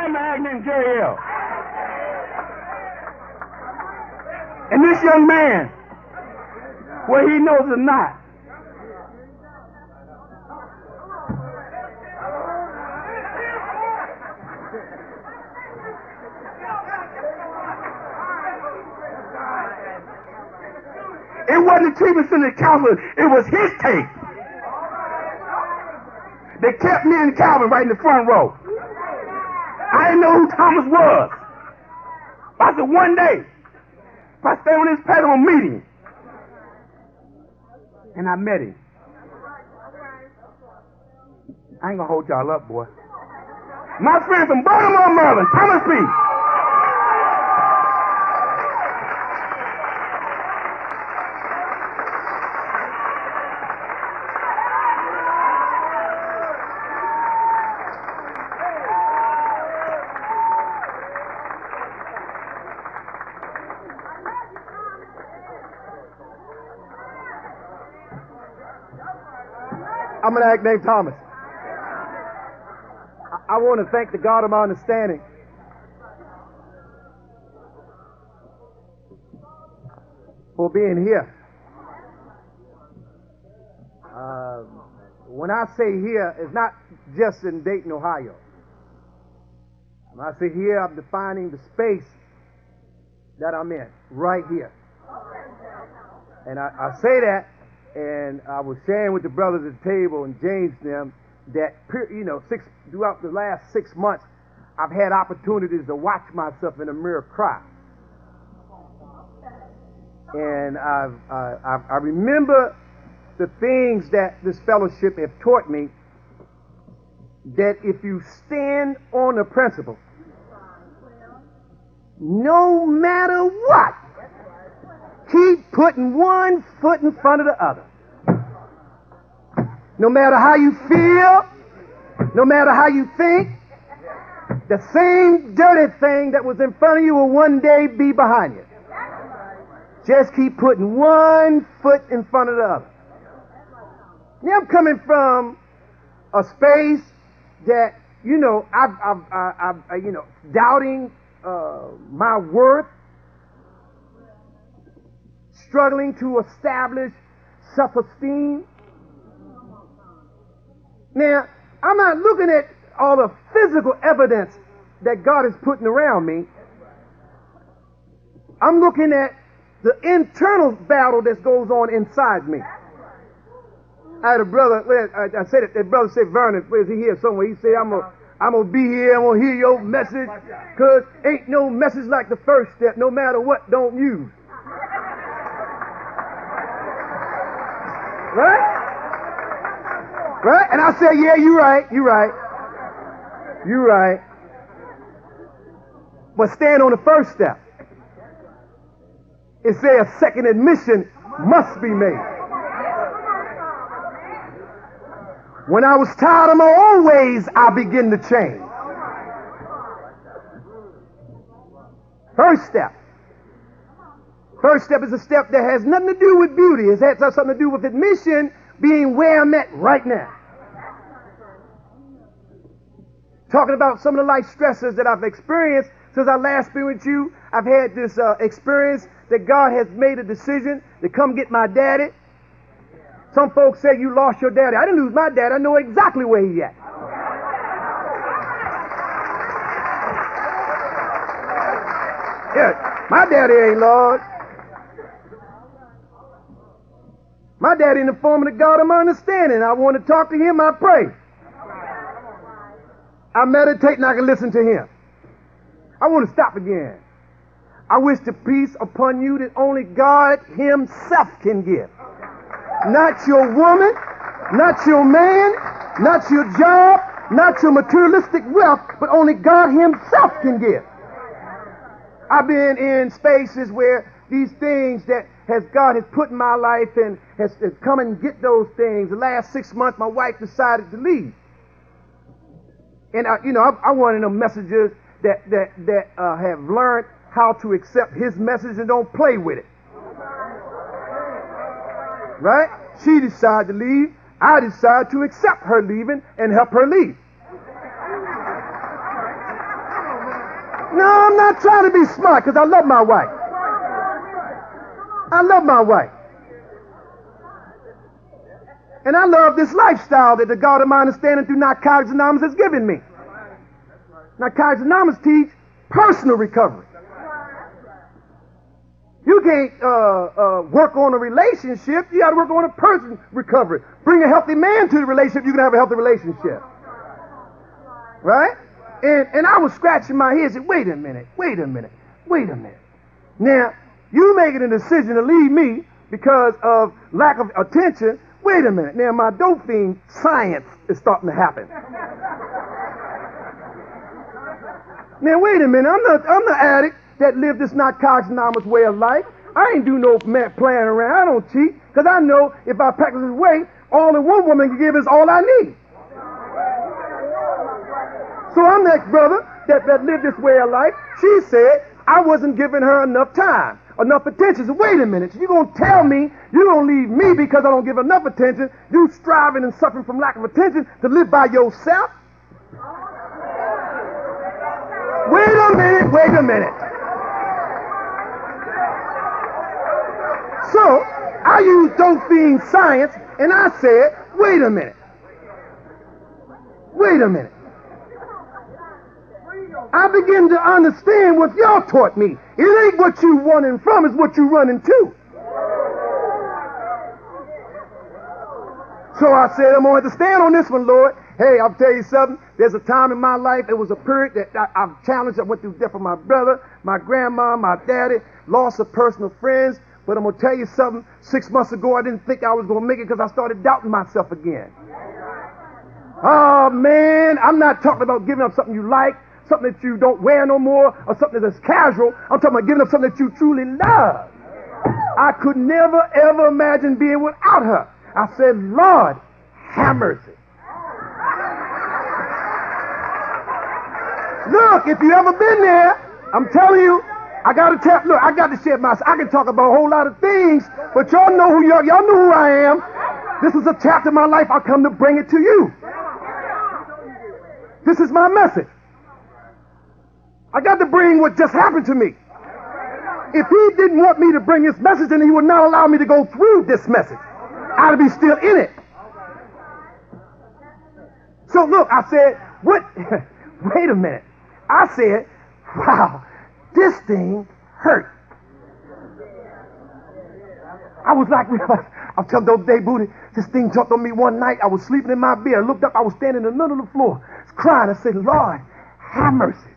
I'm acting in jail. And this young man, whether he knows or not, it wasn't the treatment center counselor, it was his tape. They kept me and Calvin right in the front row. I didn't know who Thomas was. I said, one day, if I stay on this pad, I'm gonna meet him. And I met him. I ain't gonna hold y'all up, boy. My friend from Baltimore, Maryland, Thomas P. I'm an act named Thomas. I want to thank the God of my understanding for being here. When I say here, it's not just in Dayton, Ohio. When I say here, I'm defining the space that I'm in, right here. And I say that, and I was sharing with the brothers at the table and James and them that, throughout the last 6 months, I've had opportunities to watch myself in the mirror cry. And I remember the things that this fellowship have taught me, that if you stand on the principle, no matter what, keep putting one foot in front of the other. No matter how you feel, no matter how you think, the same dirty thing that was in front of you will one day be behind you. Just keep putting one foot in front of the other. Now, I'm coming from a space that, I've doubting my worth, struggling to establish self-esteem. Now, I'm not looking at all the physical evidence that God is putting around me. I'm looking at the internal battle that goes on inside me. I had a brother, I said it, that brother said, Vernon, where's he here somewhere? He said, I'm gonna be here, I'm gonna hear your message, because ain't no message like the first step, no matter what, don't use. Right? Right? And I said, yeah, you're right. But stand on the first step. It says a second admission must be made. When I was tired of my own ways, I begin to change. First step. First step is a step that has nothing to do with beauty. It has something to do with admission, being where I'm at right now. Talking about some of the life stresses that I've experienced since I last been with you. I've had this experience that God has made a decision to come get my daddy. Some folks say you lost your daddy. I didn't lose my dad. I know exactly where he's at. Yeah, my daddy ain't lost. My daddy in the form of the God of my understanding. I want to talk to him, I pray. I meditate and I can listen to him. I want to stop again. I wish the peace upon you that only God himself can give. Not your woman, not your man, not your job, not your materialistic wealth, but only God himself can give. I've been in spaces where these things that God has put in my life and has come and get those things. The last 6 months, my wife decided to leave. And I wanted them messages that have learned how to accept his message and don't play with it. Right? She decided to leave. I decided to accept her leaving and help her leave. No, I'm not trying to be smart because I love my wife. I love my wife. And I love this lifestyle that the God of my understanding through Narcotics Anonymous has given me. Narcotics Anonymous teach personal recovery. You can't work on a relationship. You got to work on a person recovery. Bring a healthy man to the relationship, you can have a healthy relationship. Right? And I was scratching my head and said, wait a minute. Now, you making a decision to leave me because of lack of attention. Wait a minute. Now, my dope fiend science is starting to happen. Now, wait a minute. I'm the addict that lived this Narcotics Anonymous way of life. I ain't do no playing around. I don't cheat because I know if I practice this way, all that one woman can give is all I need. So I'm that brother that lived this way of life. She said I wasn't giving her enough time, enough attention. So wait a minute. You're going to tell me you're going to leave me because I don't give enough attention? You striving and suffering from lack of attention to live by yourself? Wait a minute. So I used dope fiend science and I said, wait a minute. I begin to understand what y'all taught me. It ain't what you running from, it's what you running to. So I said, I'm going to have to stand on this one, Lord. Hey, I'll tell you something. There's a time in my life, it was a period that I've challenged. I went through death of my brother, my grandma, my daddy, loss of personal friends. But I'm going to tell you something. 6 months ago, I didn't think I was going to make it because I started doubting myself again. Oh, man, I'm not talking about giving up something you like, something that you don't wear no more, or something that's casual. I'm talking about giving up something that you truly love. I could never, ever imagine being without her. I said, Lord, have mercy. Look, if you ever been there, I'm telling you, I got to share my, I can talk about a whole lot of things, but y'all know y'all know who I am. This is a chapter of my life. I come to bring it to you. This is my message. I got to bring what just happened to me. If he didn't want me to bring this message, then he would not allow me to go through this message. I'd be still in it. So look, I said, what? Wait a minute. I said, wow, this thing hurt. I was like, I'll tell those day booty, this thing jumped on me one night. I was sleeping in my bed. I looked up, I was standing in the middle of the floor, crying. I said, Lord, have mercy.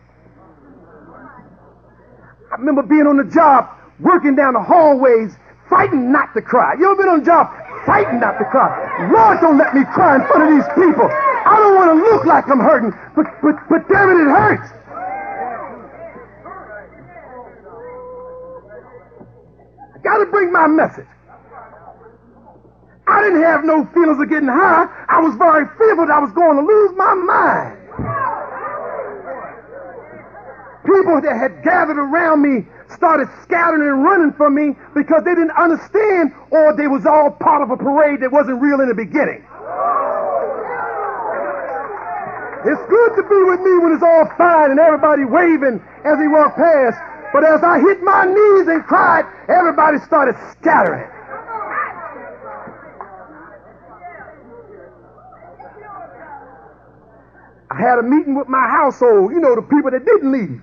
I remember being on the job, working down the hallways, fighting not to cry. You ever been on the job, fighting not to cry? Lord, don't let me cry in front of these people. I don't want to look like I'm hurting, but damn it, it hurts. I got to bring my message. I didn't have no feelings of getting high. I was very fearful that I was going to lose my mind. People that had gathered around me started scattering and running from me because they didn't understand, or they was all part of a parade that wasn't real in the beginning. It's good to be with me when it's all fine and everybody waving as he walked past. But as I hit my knees and cried, everybody started scattering. I had a meeting with my household, you know, the people that didn't leave.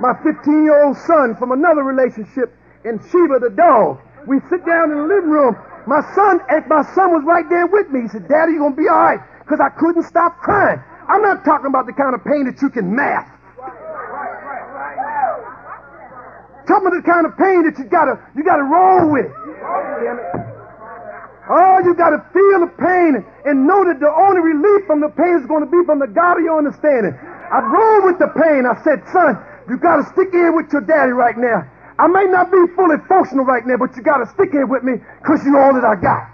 My 15-year-old son from another relationship and Sheba the dog. We sit down in the living room. My son was right there with me. He said, Daddy, you're going to be all right, because I couldn't stop crying. I'm not talking about the kind of pain that you can mask. Talking about the kind of pain that you gotta roll with. Oh, you got to feel the pain and know that the only relief from the pain is going to be from the God of your understanding. I rolled with the pain. I said, son, you got to stick in with your daddy right now. I may not be fully functional right now, but you got to stick in with me because you're all that I got.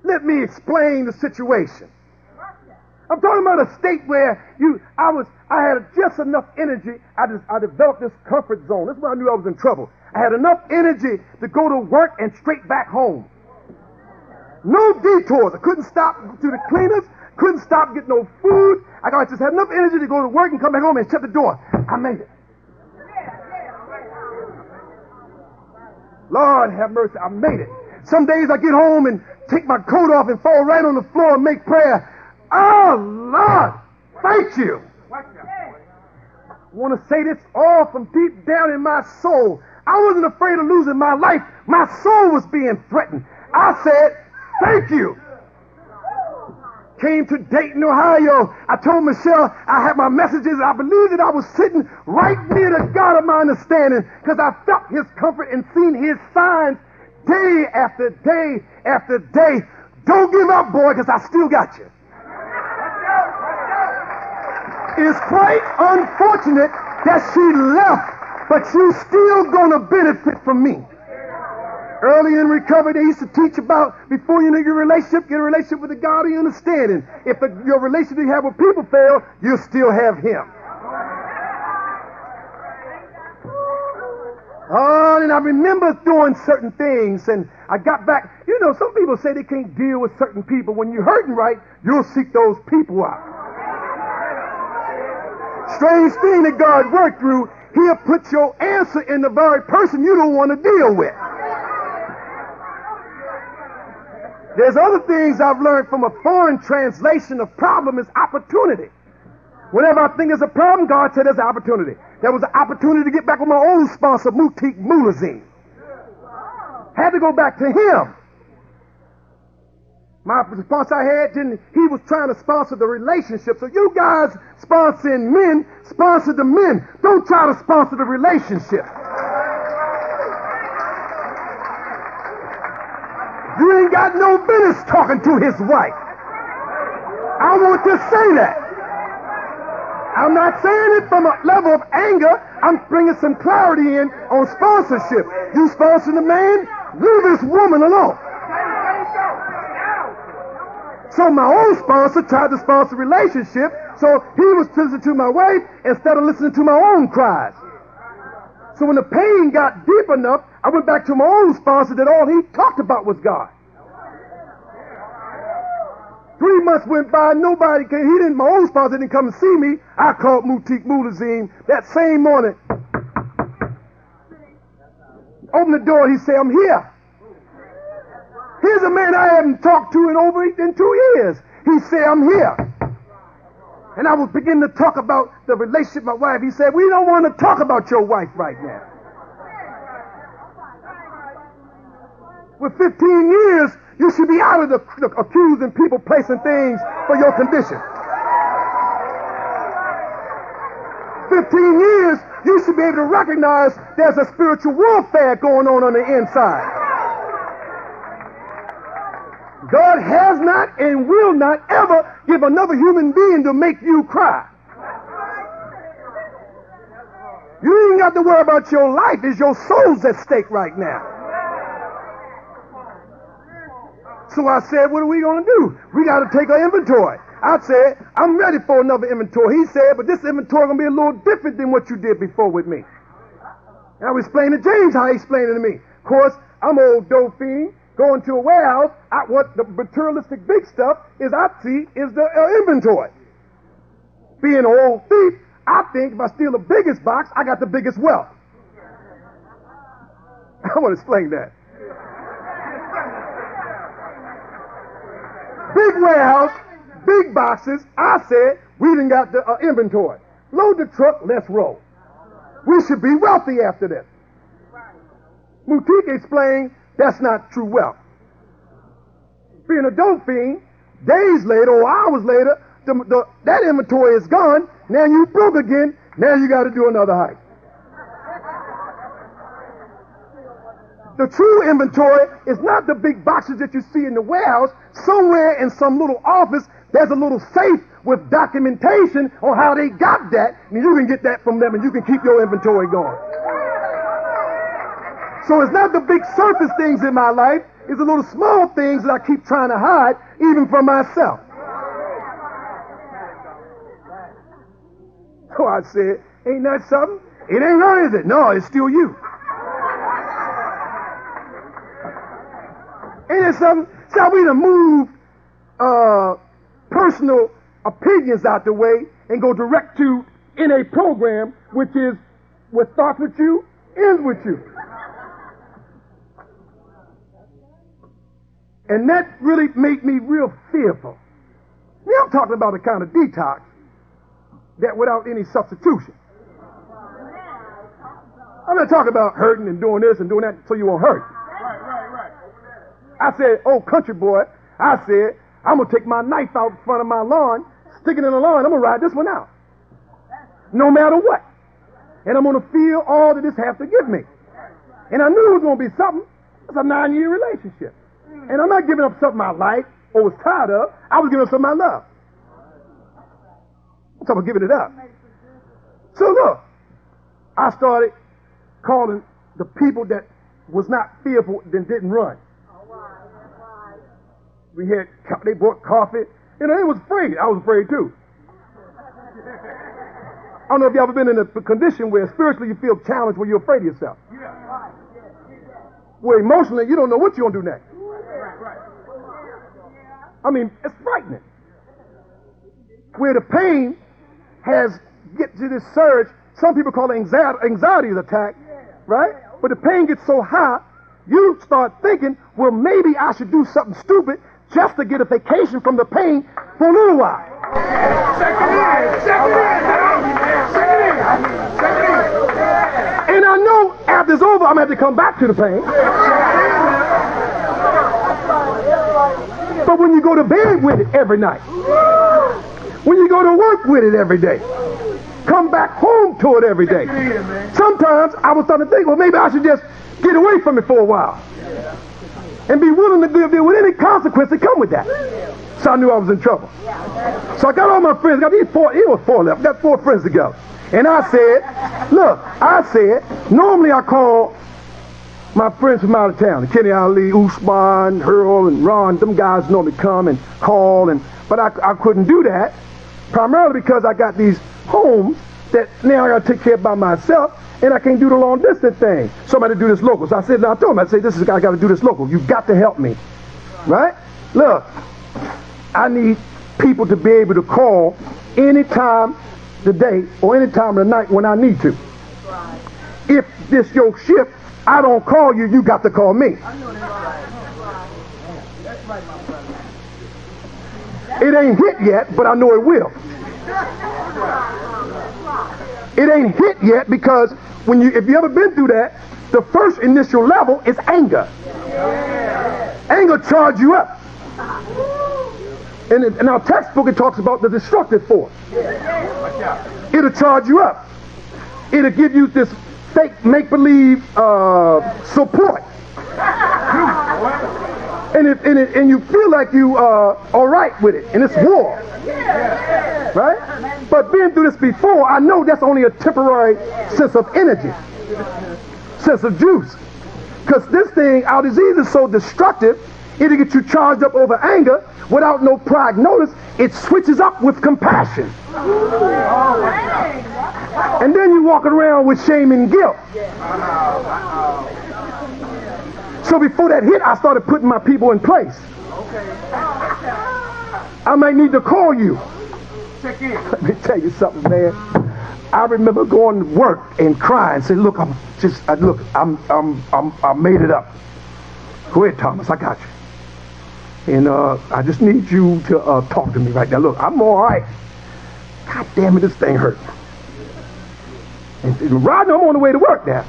Let me explain the situation. I'm talking about a state where I had just enough energy. I developed this comfort zone. That's when I knew I was in trouble. I had enough energy to go to work and straight back home. No detours. I couldn't stop to the cleaners, Couldn't stop getting no food. I just had enough energy to go to work and come back home and shut the door. I made it. Lord have mercy, I made it. Some days I get home and take my coat off and fall right on the floor and make prayer. Oh, Lord, thank you. I want to say this all from deep down in my soul. I wasn't afraid of losing my life. My soul was being threatened. I said, thank you. Came to Dayton, Ohio. I told Michelle I had my messages. I believed that I was sitting right near the God of my understanding because I felt his comfort and seen his signs day after day after day. Don't give up, boy, because I still got you. It's quite unfortunate that she left, but you still gonna benefit from me. Early in recovery, they used to teach about before you know your relationship, get a relationship with the God of your understanding. If your relationship you have with people fail, you'll still have him. Oh, and I remember doing certain things, and I got back. You know, some people say they can't deal with certain people. When you're hurting right, you'll seek those people out. Strange thing that God worked through, he'll put your answer in the very person you don't want to deal with. There's other things I've learned from a foreign translation of problem is opportunity. Whenever I think there's a problem, God said there's an opportunity. There was an opportunity to get back with my old sponsor, Mutik Mulazine. Had to go back to him. My sponsor I had, he was trying to sponsor the relationship. So you guys sponsoring men, sponsor the men. Don't try to sponsor the relationship. You ain't got no business talking to his wife. I want to say that. I'm not saying it from a level of anger. I'm bringing some clarity in on sponsorship. You sponsor the man, leave this woman alone. So my own sponsor tried to sponsor a relationship, so he was listening to my wife instead of listening to my own cries. So when the pain got deep enough, I went back to my own sponsor that all he talked about was God. 3 months went by, nobody came. My own sponsor didn't come and see me. I called Mutik Mulazine that same morning. Opened the door, he said, I'm here. Here's a man I haven't talked to in 2 years. He said, I'm here. And I was beginning to talk about the relationship with my wife. He said, we don't want to talk about your wife right now. With 15 years, you should be out of the accusing people placing things for your condition. 15 years, you should be able to recognize there's a spiritual warfare going on the inside. God has not and will not ever give another human being to make you cry. You ain't got to worry about your life. It's your soul's at stake right now. So I said, what are we going to do? We got to take our inventory. I said, I'm ready for another inventory. He said, but this inventory is going to be a little different than what you did before with me. And I was explaining to James how he explained it to me. Of course, I'm old dope fiend. Going to a warehouse, what the materialistic big stuff is I see is the inventory. Being an old thief, I think if I steal the biggest box, I got the biggest wealth. I want to explain that. Big warehouse, big boxes. I said, we done got the inventory. Load the truck, let's roll. We should be wealthy after this. Mutik explained, that's not true wealth. Being a dope fiend, days later or hours later, that inventory is gone. Now you broke again. Now you got to do another hike. The true inventory is not the big boxes that you see in the warehouse. Somewhere in some little office, there's a little safe with documentation on how they got that, and you can get that from them, and you can keep your inventory going. So it's not the big surface things in my life. It's the little small things that I keep trying to hide, even from myself. So I said, ain't that something? It ain't her, is it? No, it's still you. Ain't it something? So we done moved personal opinions out the way and go direct to NA program, which is what starts with you, ends with you. And that really made me real fearful. Now I'm talking about a kind of detox that without any substitution. I'm not talking about hurting and doing this and doing that so you won't hurt. Right. I said, oh, country boy, I said, I'm going to take my knife out in front of my lawn, stick it in the lawn, I'm going to ride this one out. No matter what. And I'm going to feel all that this has to give me. And I knew it was going to be something. It's a 9-year relationship. And I'm not giving up something I like or was tired of. I was giving up something I love. I'm talking about giving it up. So look, I started calling the people that was not fearful and didn't run. They bought coffee. You know, they was afraid. I was afraid too. I don't know if you ever been in a condition where spiritually you feel challenged where you're afraid of yourself. Where emotionally you don't know what you're going to do next. I mean, it's frightening. Where the pain has get to this surge, some people call it anxiety attack, right? But the pain gets so high, you start thinking, well, maybe I should do something stupid just to get a vacation from the pain for a little while. And I know after it's over, I'm going to have to come back to the pain. But when you go to bed with it every night, when you go to work with it every day, come back home to it every day. Sometimes I was starting to think, well, maybe I should just get away from it for a while and be willing to deal with any consequence that come with that. So I knew I was in trouble. So I got all my friends, it was 4 left, got 4 friends together. And I said, normally I call my friends from out of town, Kenny Ali, Usman, Earl, and Ron, them guys normally come and call, but I couldn't do that, primarily because I got these homes that now I got to take care of by myself, and I can't do the long distance thing. Somebody do this local. So I said, I told him, I said, I got to do this local. You've got to help me, right? Look, I need people to be able to call any time of the day or any time of the night when I need to. If this your shift, I don't call you, you got to call me. It ain't hit yet, but I know it will. It ain't hit yet because if you ever been through that, the first initial level is anger. Anger charges you up. And in our textbook, it talks about the destructive force. It'll charge you up. It'll give you this fake make-believe support. And you feel like you are all right with it, and it's war. Right? But being through this before, I know that's only a temporary sense of energy, sense of juice. Because this thing, our disease is so destructive, it'll get you charged up over anger without no prognosis. It switches up with compassion. And then you walk around with shame and guilt. So before that hit, I started putting my people in place. I might need to call you. Check in. Let me tell you something, man. I remember going to work and crying, saying, "Look, I made it up. Go ahead, Thomas, I got you. And I just need you to talk to me right now. Look, I'm all right. God damn it, this thing hurt." And riding, I'm on the way to work now.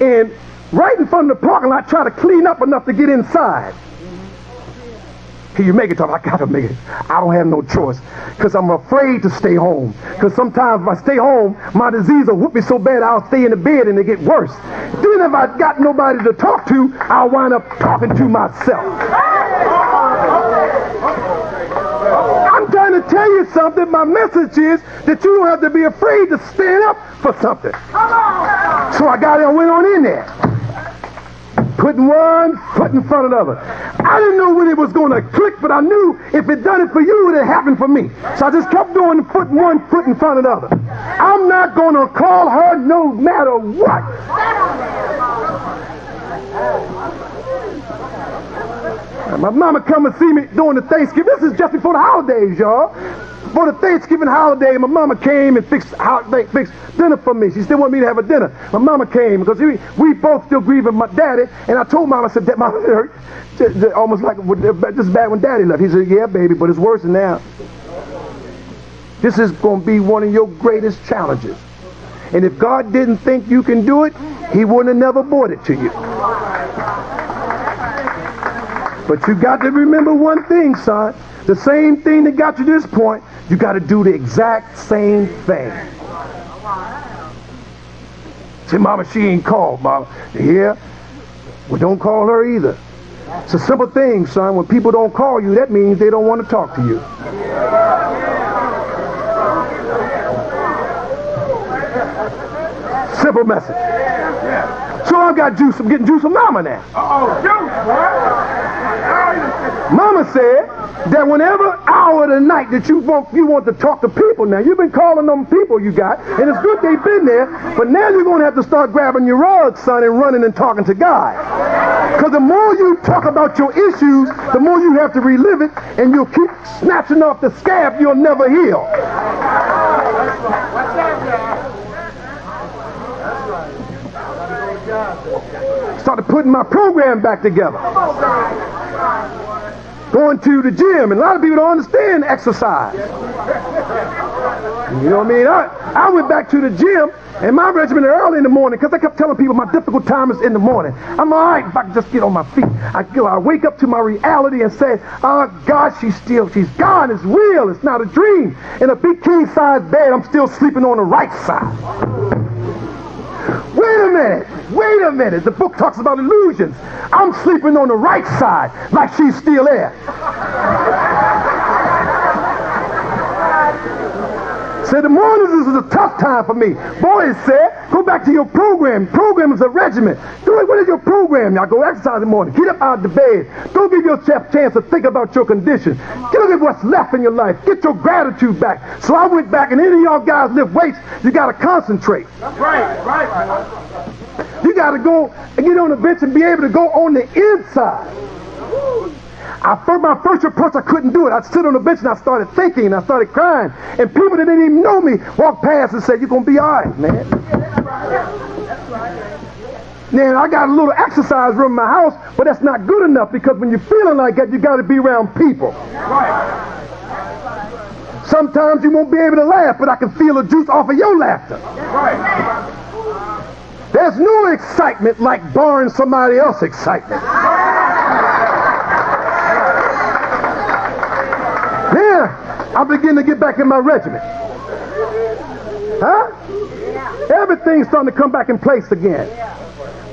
And right in front of the parking lot, trying to clean up enough to get inside. Can you make it, Tom? I gotta make it. I don't have no choice because I'm afraid to stay home. Because sometimes if I stay home, my disease will whoop me so bad I'll stay in the bed and it get worse. Then if I got nobody to talk to, I'll wind up talking to myself. I'm trying to tell you something. My message is that you don't have to be afraid to stand up for something. So I got and went on in there, putting one foot in front of the other. I didn't know when it was going to click, but I knew if it done it for you, it would happen for me. So I just kept doing putting one foot in front of the other. I'm not going to call her no matter what. My mama come and see me during the Thanksgiving. This is just before the holidays, y'all. For the Thanksgiving holiday, my mama came and fixed dinner for me. She still wanted me to have a dinner. My mama came because we both still grieving my daddy. And I told mama, I said, that mama hurt. Almost like just bad when daddy left. He said, yeah, baby, but it's worse than now. This is going to be one of your greatest challenges. And if God didn't think you can do it, he wouldn't have never brought it to you. But you got to remember one thing, son. The same thing that got you to this point, you got to do the exact same thing. Say, mama, she ain't called, mama. Yeah? Well, don't call her either. It's a simple thing, son. When people don't call you, that means they don't want to talk to you. Simple message. So I got juice. I'm getting juice from mama now. Mama said that whenever hour of the night that you want to talk to people now, you've been calling them people you got, and it's good they've been there, but now you're going to have to start grabbing your rug, son, and running and talking to God. Because the more you talk about your issues, the more you have to relive it, and you'll keep snatching off the scab you'll never heal. Started putting my program back together. Going to the gym, and a lot of people don't understand exercise. You know what I mean? I went back to the gym, and my regimen early in the morning, because I kept telling people my difficult time is in the morning. I'm all right if I can just get on my feet. I wake up to my reality and say, oh God, she's gone, it's real, it's not a dream. In a big king-size bed, I'm still sleeping on the right side. Wait a minute. The book talks about illusions. I'm sleeping on the right side like she's still there. Said the mornings is a tough time for me. Boys said, go back to your program. Program is a regimen. What is your program? Y'all go exercise in the morning. Get up out of the bed. Don't give yourself a chance to think about your condition. Look at what's left in your life. Get your gratitude back. So I went back, and any of y'all guys lift weights, you got to concentrate. That's right. You got to go and get on the bench and be able to go on the inside. My first approach, I couldn't do it. I'd sit on the bench and I started thinking and I started crying. And people that didn't even know me walked past and said, you're going to be all right, man. That's right. Now, I got a little exercise room in my house, but that's not good enough, because when you're feeling like that, you got to be around people. Right. Sometimes you won't be able to laugh, but I can feel the juice off of your laughter. Right. There's no excitement like borrowing somebody else's excitement. Now, I begin to get back in my regiment. Huh? Everything's starting to come back in place again.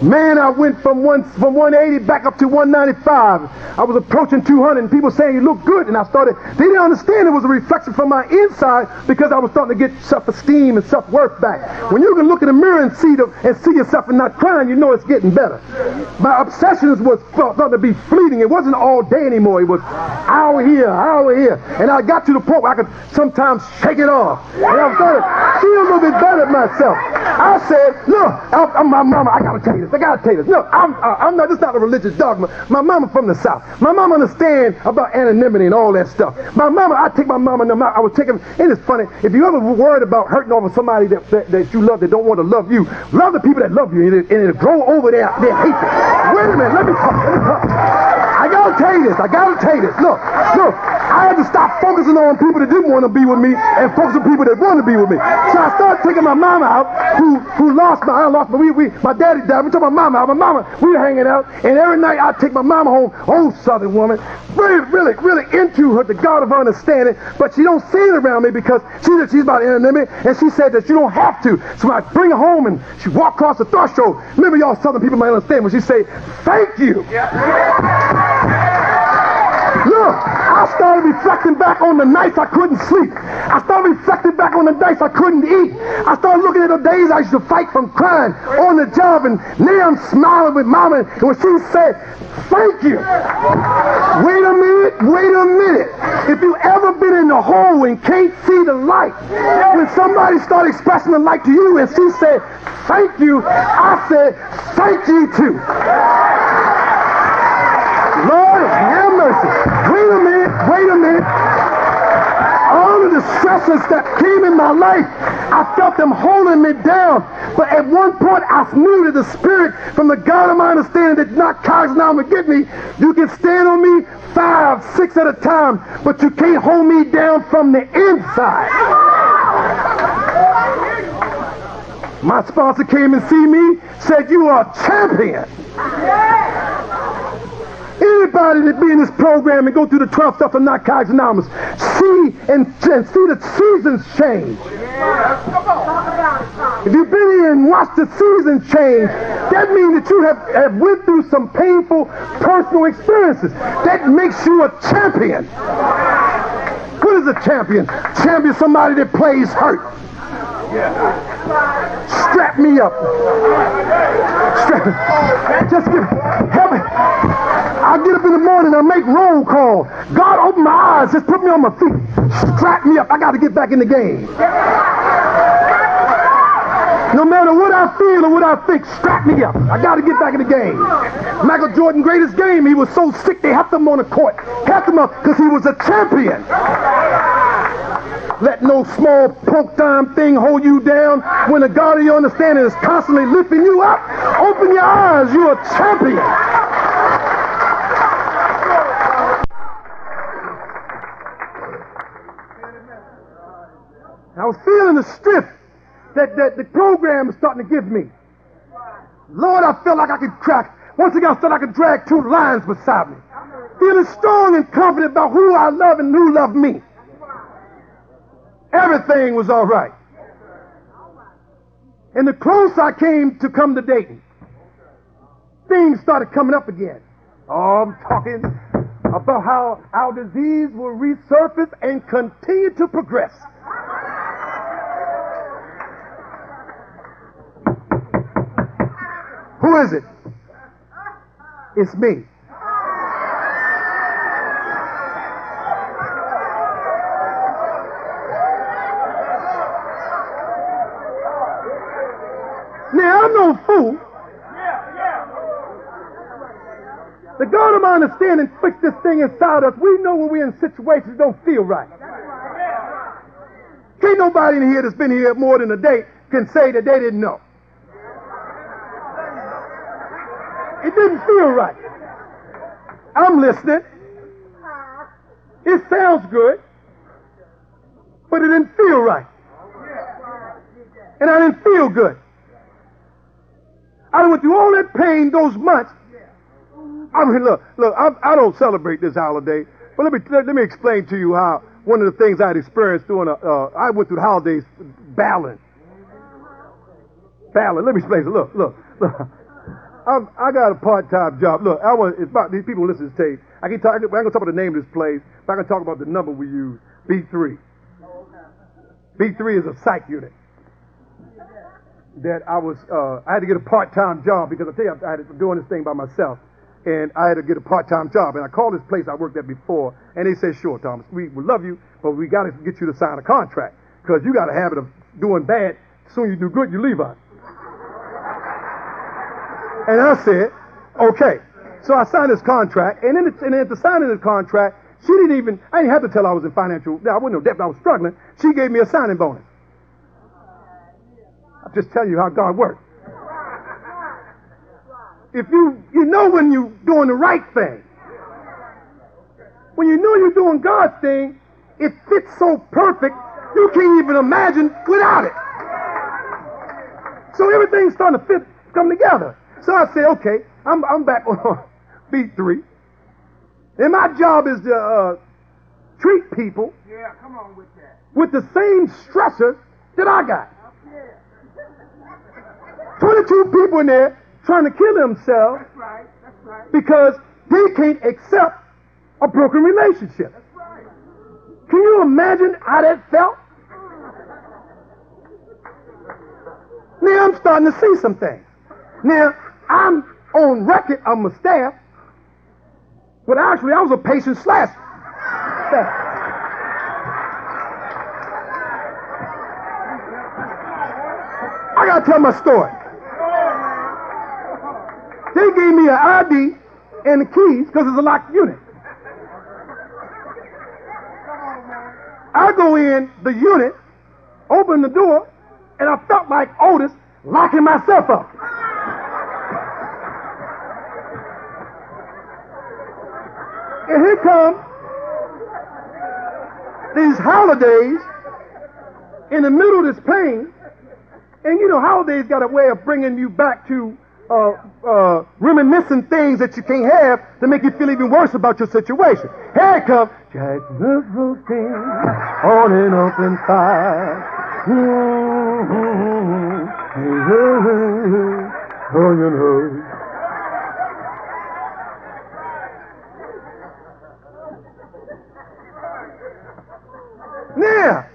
Man, I went from 180 back up to 195. I was approaching 200, and people saying you look good, and they didn't understand it was a reflection from my inside, because I was starting to get self-esteem and self-worth back. When you can look in the mirror and see yourself and not crying, you know it's getting better. My obsessions was starting to be fleeting. It wasn't all day anymore. It was hour here, hour here. And I got to the point where I could sometimes shake it off. And I was starting to feel a little bit better at myself. I said, look, my mama, I gotta tell you this. Look, I'm not, this not a religious dogma. My mama from the South. My mama understand about anonymity and all that stuff. My mama, I take my mama, I would take her, and it's funny, if you ever worried about hurting over somebody that you love, that don't want to love you, love the people that love you, and it'll grow over their hatred. Wait a minute, let me talk. I gotta tell you this. Look, I had to stop focusing on people that didn't want to be with me and focus on people that want to be with me. So I started taking my mama out, who lost my daddy died. We took my mama out. We were hanging out, and every night I'd take my mama home. Old Southern woman, really into her, the God of her understanding, but she don't see it around me because she's about anonymity, and she said that you don't have to. So I bring her home, and she walk across the threshold. Remember, y'all Southern people might understand when she say, thank you. Look, I started reflecting back on the nights I couldn't sleep. I started reflecting back on the nights I couldn't eat. I started looking at the days I used to fight from crying on the job, and now I'm smiling with mama, and when she said, thank you. Wait a minute. If you ever been in the hole and can't see the light, when somebody started expressing the light to you and she said, thank you, I said, thank you too. Lord, have stressors that came in my life, I felt them holding me down. But at one point, I knew that the Spirit from the God of my understanding that narcotics now would get me. You can stand on me 5, 6 at a time, but you can't hold me down from the inside. My sponsor came and see me, said, "You are a champion." Anybody that be in this program and go through the 12 steps of Narcotics Anonymous, see the seasons change. If you've been here and watched the seasons change, that means that you have went through some painful personal experiences. That makes you a champion. What is a champion? Champion is somebody that plays hurt. Strap me up. Just help me. I get up in the morning and I make roll call. God, open my eyes. Just put me on my feet. Strap me up. I got to get back in the game. No matter what I feel or what I think, strap me up. I got to get back in the game. Michael Jordan's greatest game, he was so sick they helped him on the court. Helped him up because he was a champion. Let no small punk-time thing hold you down when the God of your understanding is constantly lifting you up. Open your eyes. You're a champion. I was feeling the strength that the program is starting to give me. Lord, I felt like I could crack. Once again, I felt like I could drag 2 lions beside me. Feeling strong and confident about who I love and who loved me. Everything was all right. And the closer I came to come to Dayton, things started coming up again. Oh, I'm talking about how our disease will resurface and continue to progress. Who is it? It's me. Now, I'm no fool. The God of my understanding fixed this thing inside us. We know when we're in situations that don't feel right. Can't nobody in here that's been here more than a day can say that they didn't know. It didn't feel right. I'm listening. It sounds good, but it didn't feel right. And I didn't feel good. I went through all that pain those months. I mean, look, I don't celebrate this holiday, but let me explain to you how one of the things I had experienced during I went through the holidays battling. Let me explain. Look. I got a part-time job. Look, it's about these people listen to this tape. I ain't gonna talk about the name of this place, but I can talk about the number we use, B3. B3 is a psych unit. That I had to get a part-time job because I tell you, I had been doing this thing by myself, and I had to get a part-time job. And I called this place I worked at before, and they said, "Sure, Thomas, we love you, but we got to get you to sign a contract because you got a habit of doing bad. As soon as you do good, you leave us." And I said, "Okay." So I signed this contract, and then at the signing of the contract, I didn't have to tell her I was in financial. I wasn't no debt, but I was struggling. She gave me a signing bonus. I'm just telling you how God works. If you know when you're doing the right thing, when you know you're doing God's thing, it fits so perfect, you can't even imagine without it. So everything's starting to come together. So I said, okay, I'm back on B3. And my job is to treat people with the same stressors that I got. 22 people in there trying to kill themselves because they can't accept a broken relationship. Can you imagine how that felt? Now I'm starting to see some things. Now I'm on record, I'm a staff, but actually I was a patient slash staff. I gotta tell my story. They gave me an ID and the keys because it's a locked unit. I go in the unit, open the door, and I felt like Otis locking myself up. And here come these holidays in the middle of this pain. And you know, holidays got a way of bringing you back to reminiscing things that you can't have to make you feel even worse about your situation. Here it comes. Jack the routine on and open fire. Oh, you know. Now,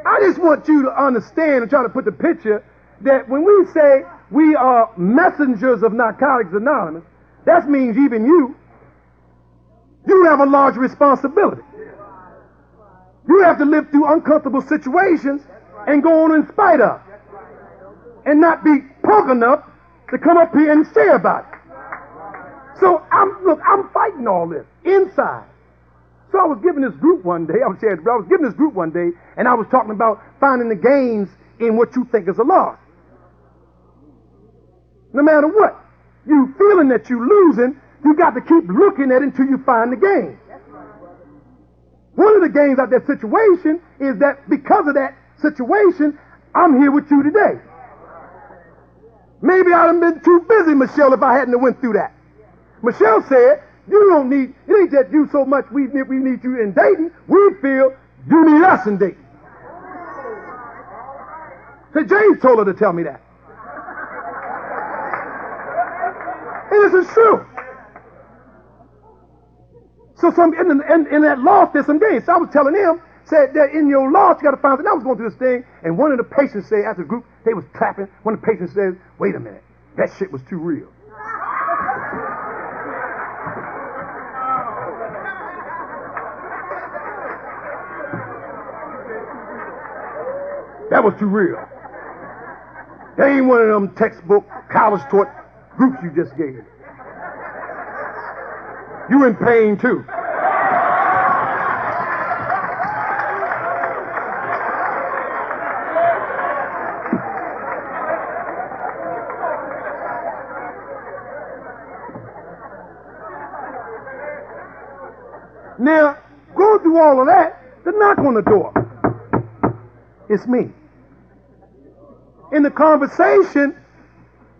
I just want you to understand and try to put the picture that when we say we are messengers of Narcotics Anonymous, that means even you have a large responsibility. You have to live through uncomfortable situations and go on in spite of, and not be punk enough to come up here and say about it. So I'm fighting all this inside. So I was giving this group one day, and I was talking about finding the gains in what you think is a loss. No matter what, you feeling that you're losing, you got to keep looking at it until you find the gain. One of the gains out of that situation is that because of that situation, I'm here with you today. Maybe I'd have been too busy, Michelle, if I hadn't have went through that. Michelle said, it ain't that you so much we need you in Dayton. We feel you need us in Dayton. So James told her to tell me that. And this is true. So in that loss, there's some gains. So I was telling him, said that in your loss, you got to find something. I was going through this thing, and one of the patients said, after the group, they was clapping, one of the patients says, wait a minute, that shit was too real. That was too real. That ain't one of them textbook, college-taught groups you just gave. You in pain, too. Now, going through all of that, the knock on the door. It's me. And the conversation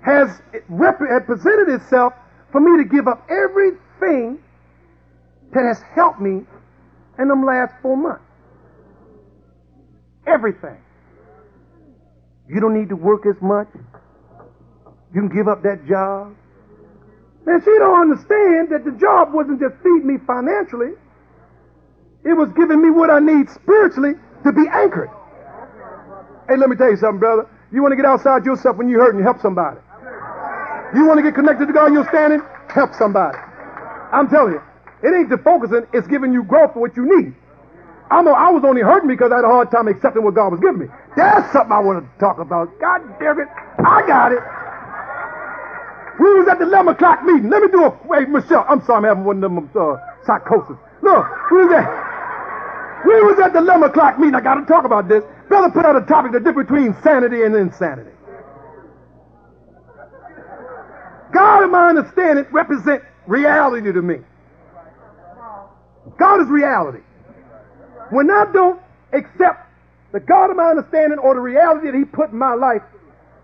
has presented itself for me to give up everything that has helped me in them last 4 months. Everything. You don't need to work as much. You can give up that job. Now, she don't understand that the job wasn't just feeding me financially. It was giving me what I need spiritually to be anchored. Hey, let me tell you something, brother. You want to get outside yourself when you're hurting, you help somebody. You want to get connected to God, you're standing, help somebody. I'm telling you, it ain't the focusing, it's giving you growth for what you need. I know I was only hurting because I had a hard time accepting what God was giving me. That's something I want to talk about. God damn it, I got it. We was at the 11 o'clock meeting. Let me do a, wait, Michelle, I'm sorry, I'm having one of them psychosis. Look, we was at the 11 o'clock meeting. I got to talk about this. Brother put out a topic, the difference between sanity and insanity. God, in my understanding, represents reality to me. God is reality. When I don't accept the God of my understanding or the reality that He put in my life,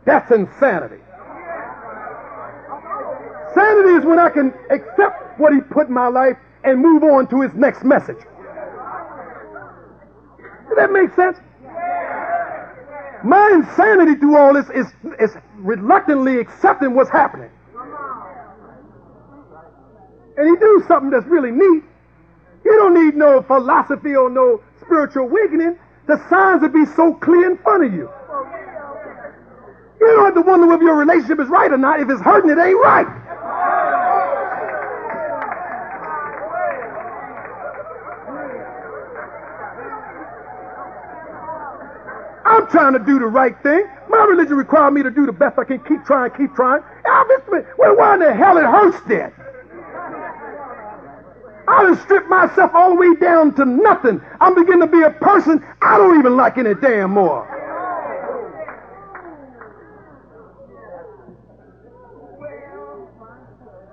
that's insanity. Sanity is when I can accept what He put in my life and move on to His next message. Does that make sense? My insanity through all this is reluctantly accepting what's happening. And He do something that's really neat. You don't need no philosophy or no spiritual awakening. The signs will be so clear in front of you. You don't have to wonder whether your relationship is right or not. If it's hurting, it ain't right. I'm trying to do the right thing. My religion requires me to do the best I can. Keep trying, keep trying. Well, why in the hell it hurts then? I done stripped myself all the way down to nothing. I'm beginning to be a person I don't even like any damn more.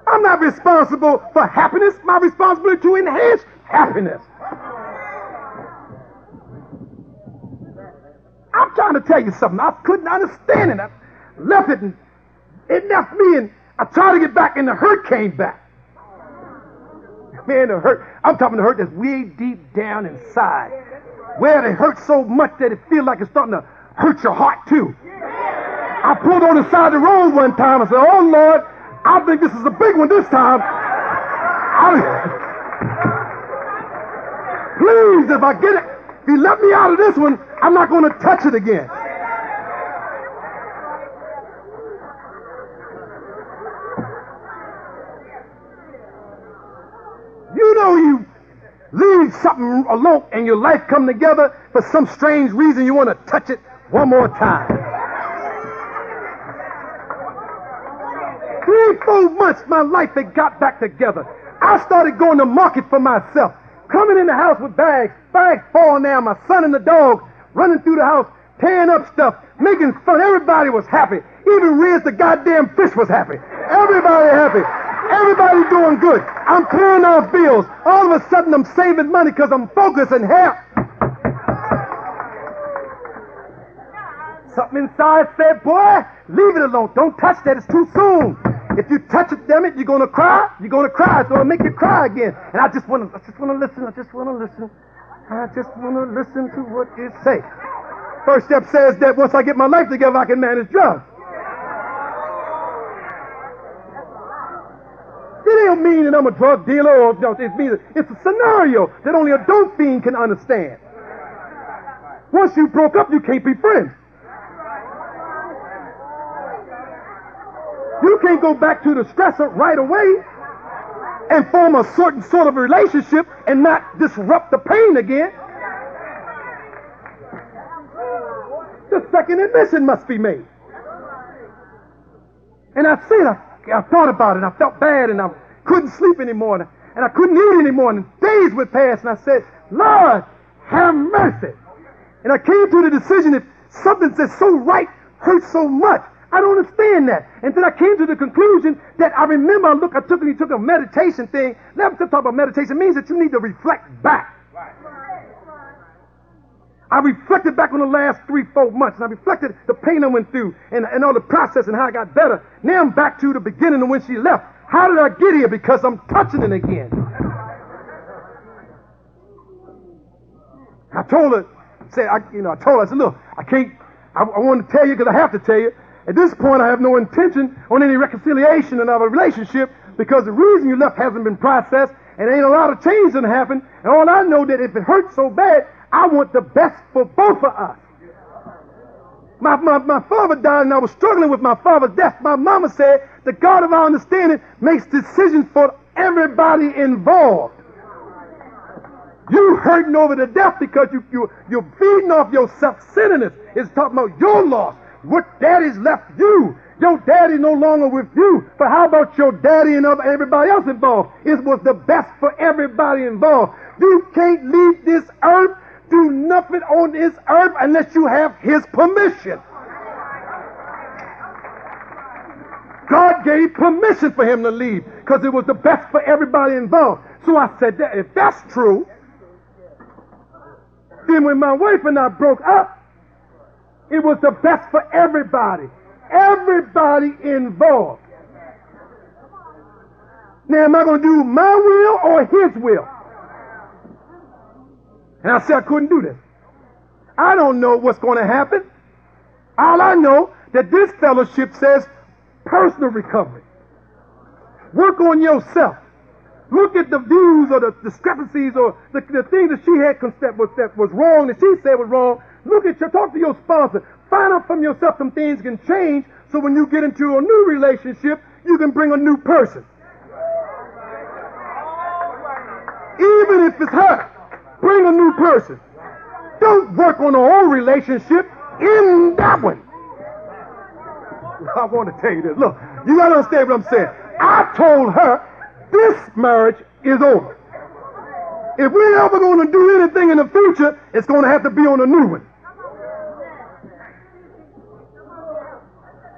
I'm not responsible for happiness. My responsibility to enhance happiness. I'm trying to tell you something. I couldn't understand it. I left it, and it left me, and I tried to get back, and the hurt came back. Man, the hurt. I'm talking the hurt that's way deep down inside, where it hurts so much that it feels like it's starting to hurt your heart too. I pulled on the side of the road one time. I said, "Oh Lord, I think this is a big one this time. Please, if I get it, if you let me out of this one, I'm not going to touch it again." You know, you leave something alone and your life come together for some strange reason. You want to touch it one more time. 3-4 months, my life had got back together. I started going to market for myself, coming in the house with bags falling down, my son and the dog running through the house, tearing up stuff, making fun. Everybody was happy. Even Riz, the goddamn fish, was happy. Everybody happy. Everybody doing good. I'm paying off bills. All of a sudden, I'm saving money because I'm focused and happy. Something inside said, "Boy, leave it alone. Don't touch that. It's too soon. If you touch it, damn it, you're going to cry. You're going to cry. It's going to make you cry again." And I just want to listen. I just want to listen to what you say. First step says that once I get my life together, I can manage drugs. It don't mean that I'm a drug dealer, or no, it's a scenario that only a dope fiend can understand. Once you broke up, you can't be friends. You can't go back to the stressor right away and form a certain sort of relationship and not disrupt the pain again. The second admission must be made. And I thought about it, and I felt bad, and I couldn't sleep anymore, and I couldn't eat anymore, and days would pass, and I said, "Lord, have mercy." And I came to the decision that something that's so right hurts so much. I don't understand that. And then I came to the conclusion that I remember, I took a meditation thing. Let me talk about meditation. It means that you need to reflect back. I reflected back on the last 3-4 months, and I reflected the pain I went through and all the process and how I got better. Now I'm back to the beginning of when she left. How did I get here? Because I'm touching it again. I told her, I said, look, I want to tell you because I have to tell you. At this point, I have no intention on any reconciliation in our relationship because the reason you left hasn't been processed and ain't a lot of change going to happen. And all I know that if it hurts so bad, I want the best for both of us. My father died and I was struggling with my father's death. My mama said, the God of our understanding makes decisions for everybody involved. You hurting over the death because you're feeding off your self-centeredness. It's talking about your loss. What daddy's left you. Your daddy no longer with you. But how about your daddy and everybody else involved? It was the best for everybody involved. You can't leave this earth, do nothing on this earth unless you have his permission. God gave permission for him to leave because it was the best for everybody involved. So I said that if that's true, then when my wife and I broke up, it was the best for everybody. Everybody involved. Now, am I going to do my will or his will? And I said I couldn't do this. I don't know what's going to happen. All I know that this fellowship says personal recovery. Work on yourself. Look at the views or the discrepancies or the things that she had that was wrong, that she said was wrong. Talk to your sponsor. Find out from yourself some things can change so when you get into a new relationship, you can bring a new person. Even if it's her, bring a new person. Don't work on the old relationship in that one. I want to tell you this. Look, you got to understand what I'm saying. I told her this marriage is over. If we're ever going to do anything in the future, it's going to have to be on a new one.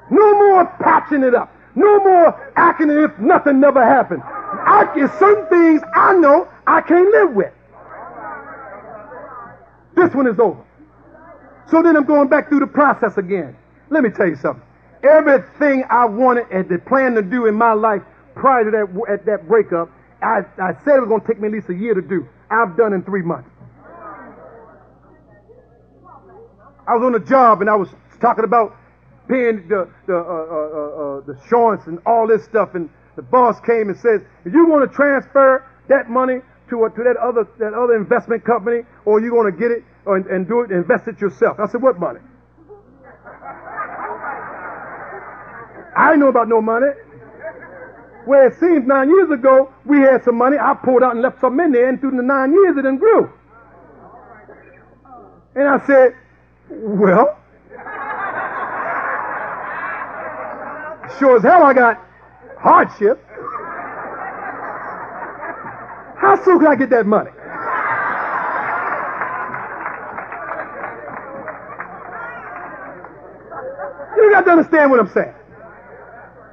No more patching it up. No more acting as if nothing never happened. There's certain things I know I can't live with. This one is over. So then I'm going back through the process again. Let me tell you something. Everything I wanted and had planned to do in my life prior to that breakup, I said it was going to take me at least a year to do. I've done in 3 months. I was on a job and I was talking about paying the insurance and all this stuff, and the boss came and says, "If you want to transfer that money to that other investment company, or you want to get it and do it and invest it yourself." I said, "What money?" I didn't know about no money. Well, it seems 9 years ago we had some money. I pulled out and left some in there, and through the 9 years it done grew. And I said, "Well, sure as hell I got hardship. How soon can I get that money?" You got to understand what I'm saying.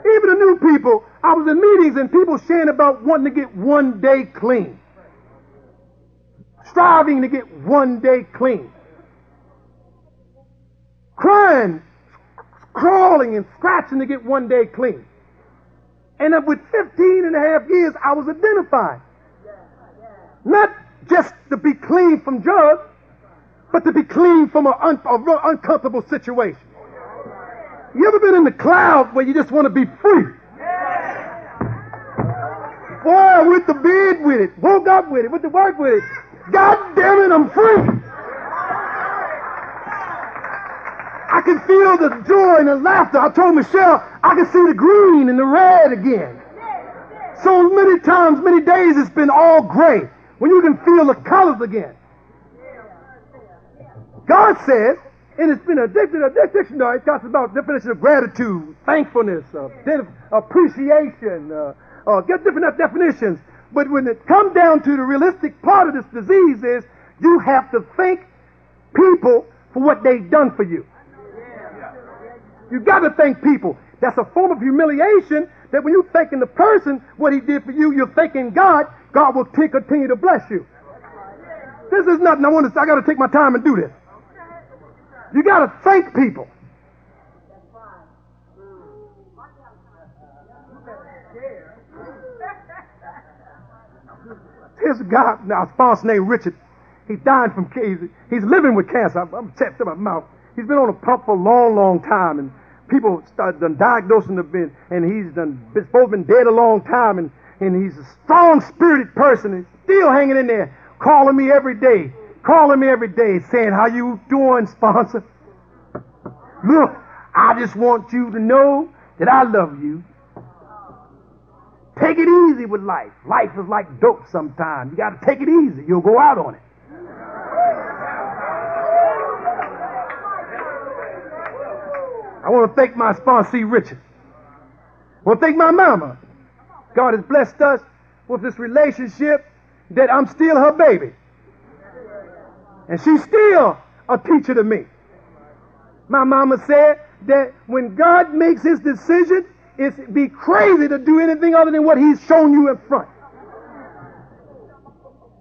Even the new people, I was in meetings and people sharing about wanting to get 1 day clean. Striving to get 1 day clean. Crying, crawling and scratching to get 1 day clean. And with 15 and a half years, I was identified. Not just to be clean from drugs, but to be clean from a real uncomfortable situation. You ever been in the clouds where you just want to be free? Boy, I went to bed with it, woke up with it, went to work with it. God damn it, I'm free. I can feel the joy and the laughter. I told Michelle, I can see the green and the red again. So many times, many days, it's been all gray. When you can feel the colors again. God says, and it's been a dictionary, it talks about definition of gratitude, thankfulness, appreciation, get different definitions. But when it comes down to the realistic part of this disease is, you have to thank people for what they've done for you. You got to thank people. That's a form of humiliation, that when you're thanking the person what he did for you, you're thanking God. God will continue to bless you. This is nothing. I got to take my time and do this. You got to thank people. Here's a guy, now a sponsor named Richard. He died from cancer. He's living with cancer. I'm tapped in my mouth. He's been on a pump for a long, long time, and people started diagnosing him, and he's both been dead a long time, and he's a strong-spirited person, and still hanging in there, calling me every day, saying, "How you doing, sponsor? Look, I just want you to know that I love you. Take it easy with life. Life is like dope sometimes. You got to take it easy. You'll go out on it." I want to thank my sponsee, Richard. I want to thank my mama. God has blessed us with this relationship that I'm still her baby. And she's still a teacher to me. My mama said that when God makes his decision, it'd be crazy to do anything other than what he's shown you in front.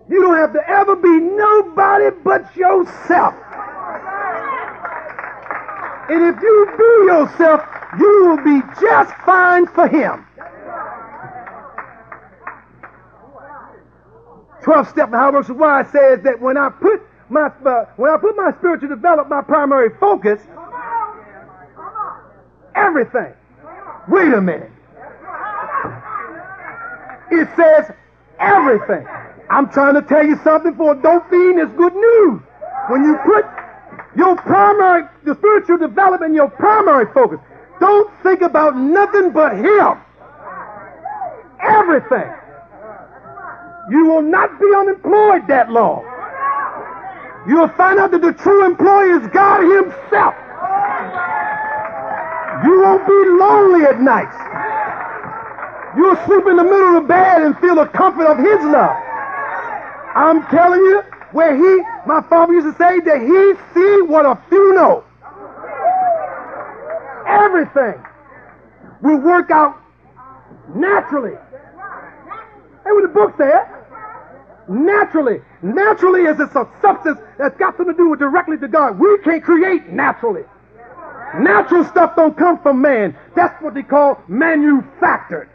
You don't have to ever be nobody but yourself. And if you do yourself, you will be just fine for him. 12-step and how it works with why says that when I put my spiritual development, my primary focus, everything. Wait a minute. It says everything. I'm trying to tell you something for a dope fiend. It's good news. When you put the spiritual development, your primary focus, don't think about nothing but him. Everything. You will not be unemployed that long. You'll find out that the true employer is God himself. You won't be lonely at night. You'll sleep in the middle of the bed and feel the comfort of his love. I'm telling you, my father used to say that he see what a few know. Everything will work out naturally. That's what the book said. Naturally. Naturally is a substance that's got something to do with directly to God. We can't create naturally. Natural stuff don't come from man. That's what they call manufactured.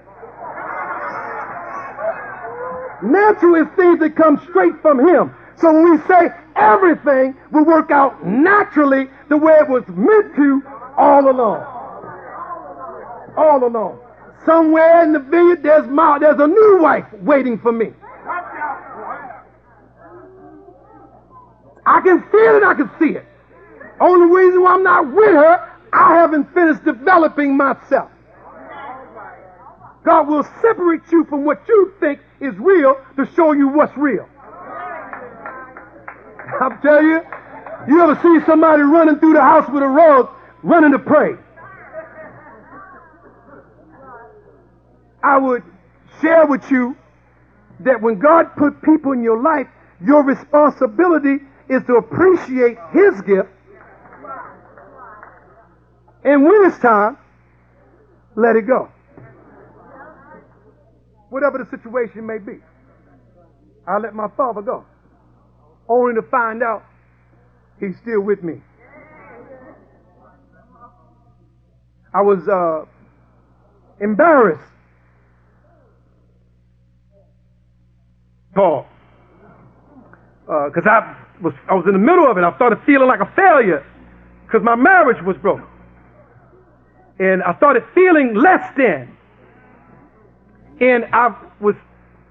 Natural is things that come straight from him. So when we say everything will work out naturally the way it was meant to all along. All along. Somewhere in the vineyard there's a new wife waiting for me. I can feel it, I can see it. Only reason why I'm not with her, I haven't finished developing myself. God will separate you from what you think is real to show you what's real. I'll tell you, you ever see somebody running through the house with a rug, running to pray? I would share with you that when God put people in your life, your responsibility is to appreciate his gift. And when it's time, let it go. Whatever the situation may be, I let my father go, only to find out he's still with me. I was embarrassed, Paul, because I was in the middle of it. I started feeling like a failure because my marriage was broken, and I started feeling less than. And I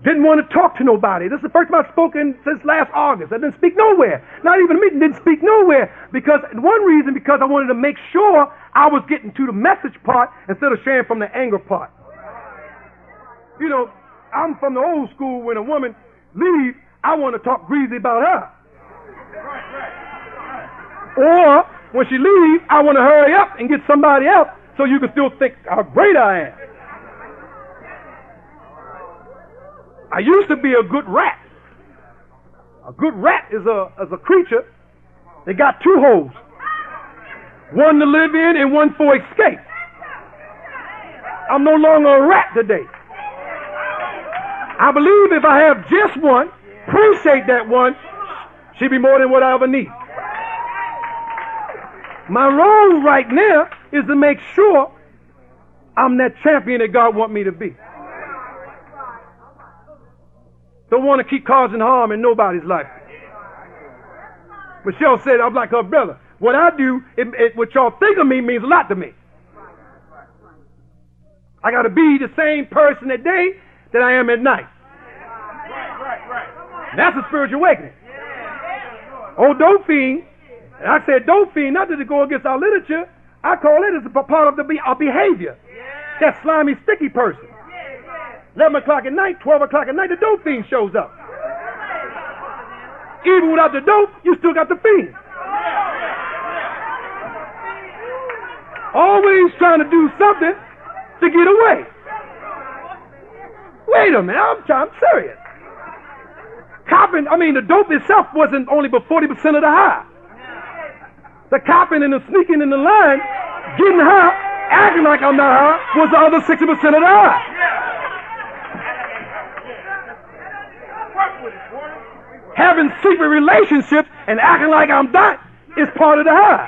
didn't want to talk to nobody. This is the first time I've spoken since last August. I didn't speak nowhere. Not even a meeting, didn't speak nowhere. Because I wanted to make sure I was getting to the message part instead of sharing from the anger part. You know, I'm from the old school. When a woman leaves, I want to talk greasy about her. Or when she leaves, I want to hurry up and get somebody else so you can still think how great I am. I used to be a good rat. A good rat is a creature that got two holes. One to live in and one for escape. I'm no longer a rat today. I believe if I have just one, appreciate that one, she'll be more than what I ever need. My role right now is to make sure I'm that champion that God wants me to be. Don't want to keep causing harm in nobody's life. Michelle said, I'm like her brother. What I do, what y'all think of me means a lot to me. I got to be the same person at day that I am at night. That's a spiritual awakening. Old dope fiend, and I said dope fiend, not to go against our literature, I call it as a part of our behavior. That slimy, sticky person. 11 o'clock at night, 12 o'clock at night, the dope fiend shows up. Even without the dope, you still got the fiend. Always trying to do something to get away. Wait a minute, I'm serious. The dope itself wasn't only but 40% of the high. The copping and the sneaking in the line, getting high, acting like I'm not high, was the other 60% of the high. Having secret relationships and acting like I'm not is part of the high.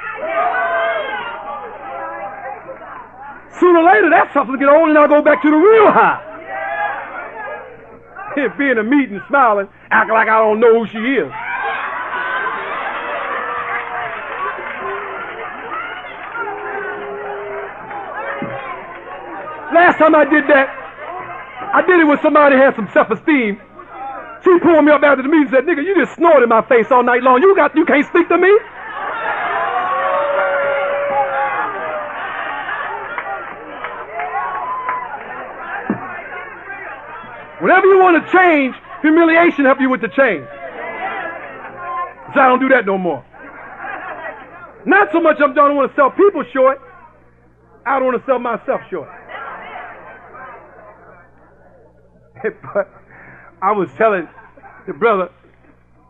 Sooner or later, that stuff will get old and I'll go back to the real high. Be in a meeting smiling, acting like I don't know who she is. Last time I did that, I did it when somebody had some self-esteem. She pulled me up after the meeting and said, nigga, you just snorted in my face all night long. You can't speak to me? Whenever you want to change, humiliation help you with the change. So I don't do that no more. Not so much I don't want to sell people short, I don't want to sell myself short. But I was telling the brother,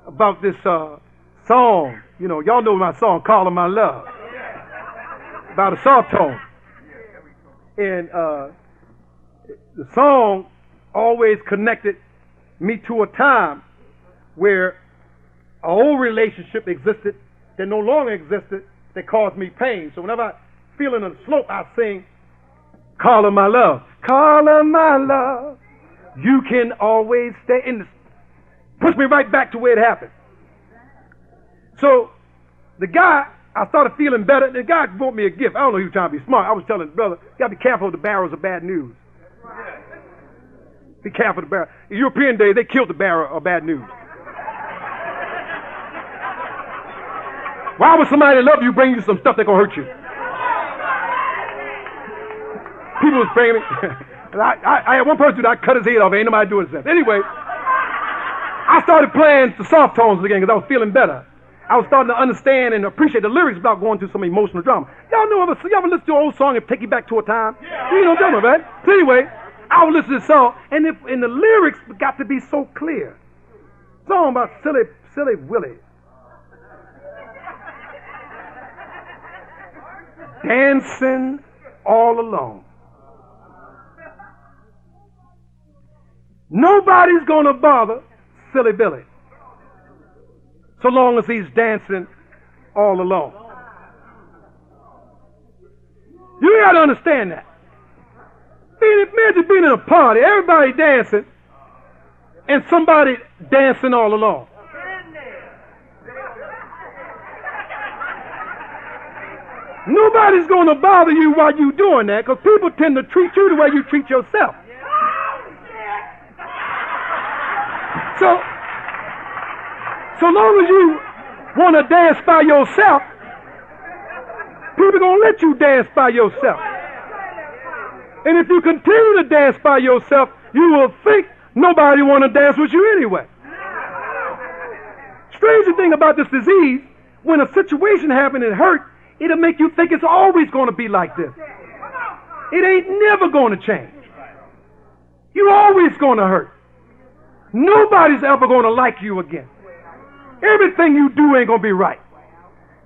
about this song. You know, y'all know my song, Calling My Love, about a soft tone. And the song always connected me to a time where an old relationship existed that no longer existed that caused me pain. So whenever I feel in a slope, I sing, Calling My Love. Calling my love, you can always stay in this. Push me right back to where it happened. So the guy, I started feeling better. The guy brought me a gift. I don't know if he was trying to be smart. I was telling the brother, you got to be careful of the barrels of bad news. Be careful of the barrel. In European days, they killed the barrel of bad news. Why would somebody that love you bring you some stuff that's going to hurt you? People was bringing me. I had one person that cut his head off. Ain't nobody doing this. Anyway, I started playing the soft tones again because I was feeling better. I was starting to understand and appreciate the lyrics without going through some emotional drama. Y'all ever listen to an old song and take you back to a time? You know what I'm talking about, right? So anyway, I would listen to this song, and the lyrics got to be so clear. Song about silly Willie. Dancing all alone. Nobody's going to bother Silly Billy so long as he's dancing all alone. You got to understand that. Imagine being in a party, everybody dancing, and somebody dancing all alone. Nobody's going to bother you while you're doing that because people tend to treat you the way you treat yourself. So long as you want to dance by yourself, people are going to let you dance by yourself. And if you continue to dance by yourself, you will think nobody want to dance with you anyway. Stranger thing about this disease, when a situation happens and hurt, it'll make you think it's always going to be like this. It ain't never going to change. You're always going to hurt. Nobody's ever going to like you again. Everything you do ain't going to be right.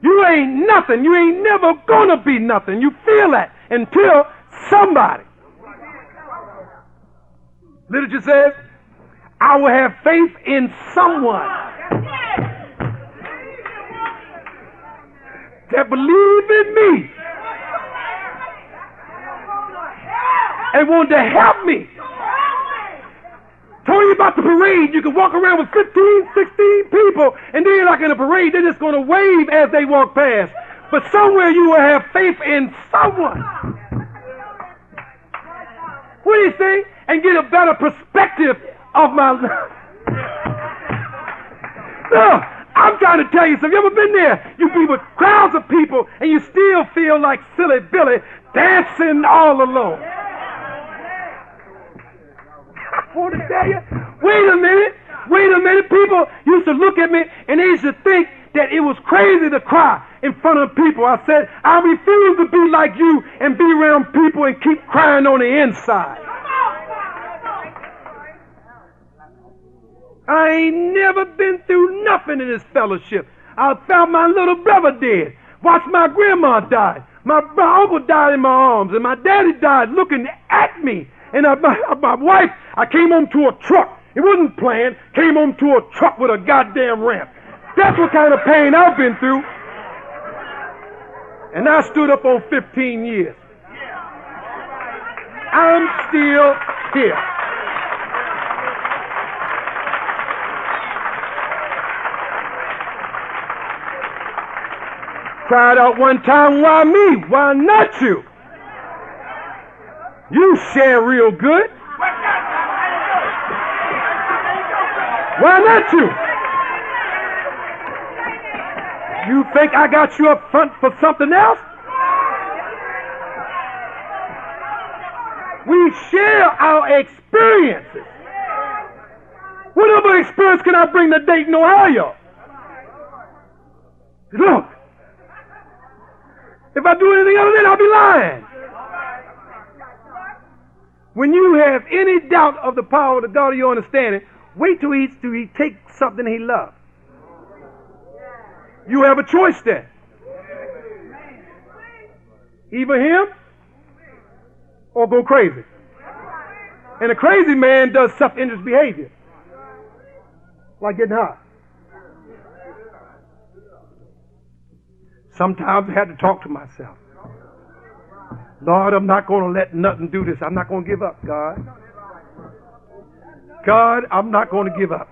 You ain't nothing. You ain't never going to be nothing. You feel that until somebody. Literature says, I will have faith in someone that believe in me and want to help me. Told you about the parade. You can walk around with 15, 16 people, and then like in a parade, they're just going to wave as they walk past. But somewhere you will have faith in someone. What do you say? And get a better perspective of my life. No, I'm trying to tell you something. You ever been there? You be with crowds of people, and you still feel like Silly Billy dancing all alone. I want to tell you, wait a minute. People used to look at me and they used to think that it was crazy to cry in front of people. I said, I refuse to be like you and be around people and keep crying on the inside. I ain't never been through nothing in this fellowship. I found my little brother dead. Watched my grandma die. My uncle died in my arms, and my daddy died looking at me. And my wife, I came home to a truck. It wasn't planned. Came home to a truck with a goddamn ramp. That's what kind of pain I've been through. And I stood up on 15 years. I'm still here. Tried out one time, why me? Why not you? You share real good. Why not you? You think I got you up front for something else? We share our experiences. What other experience can I bring to Dayton, Ohio? Look, if I do anything other than that, I'll be lying. When you have any doubt of the power of the God of your understanding, wait till he takes something he loves. You have a choice then. Either him or go crazy. And a crazy man does self-interest behavior. Like getting high. Sometimes I had to talk to myself. Lord, I'm not going to let nothing do this. I'm not going to give up, God. God, I'm not going to give up.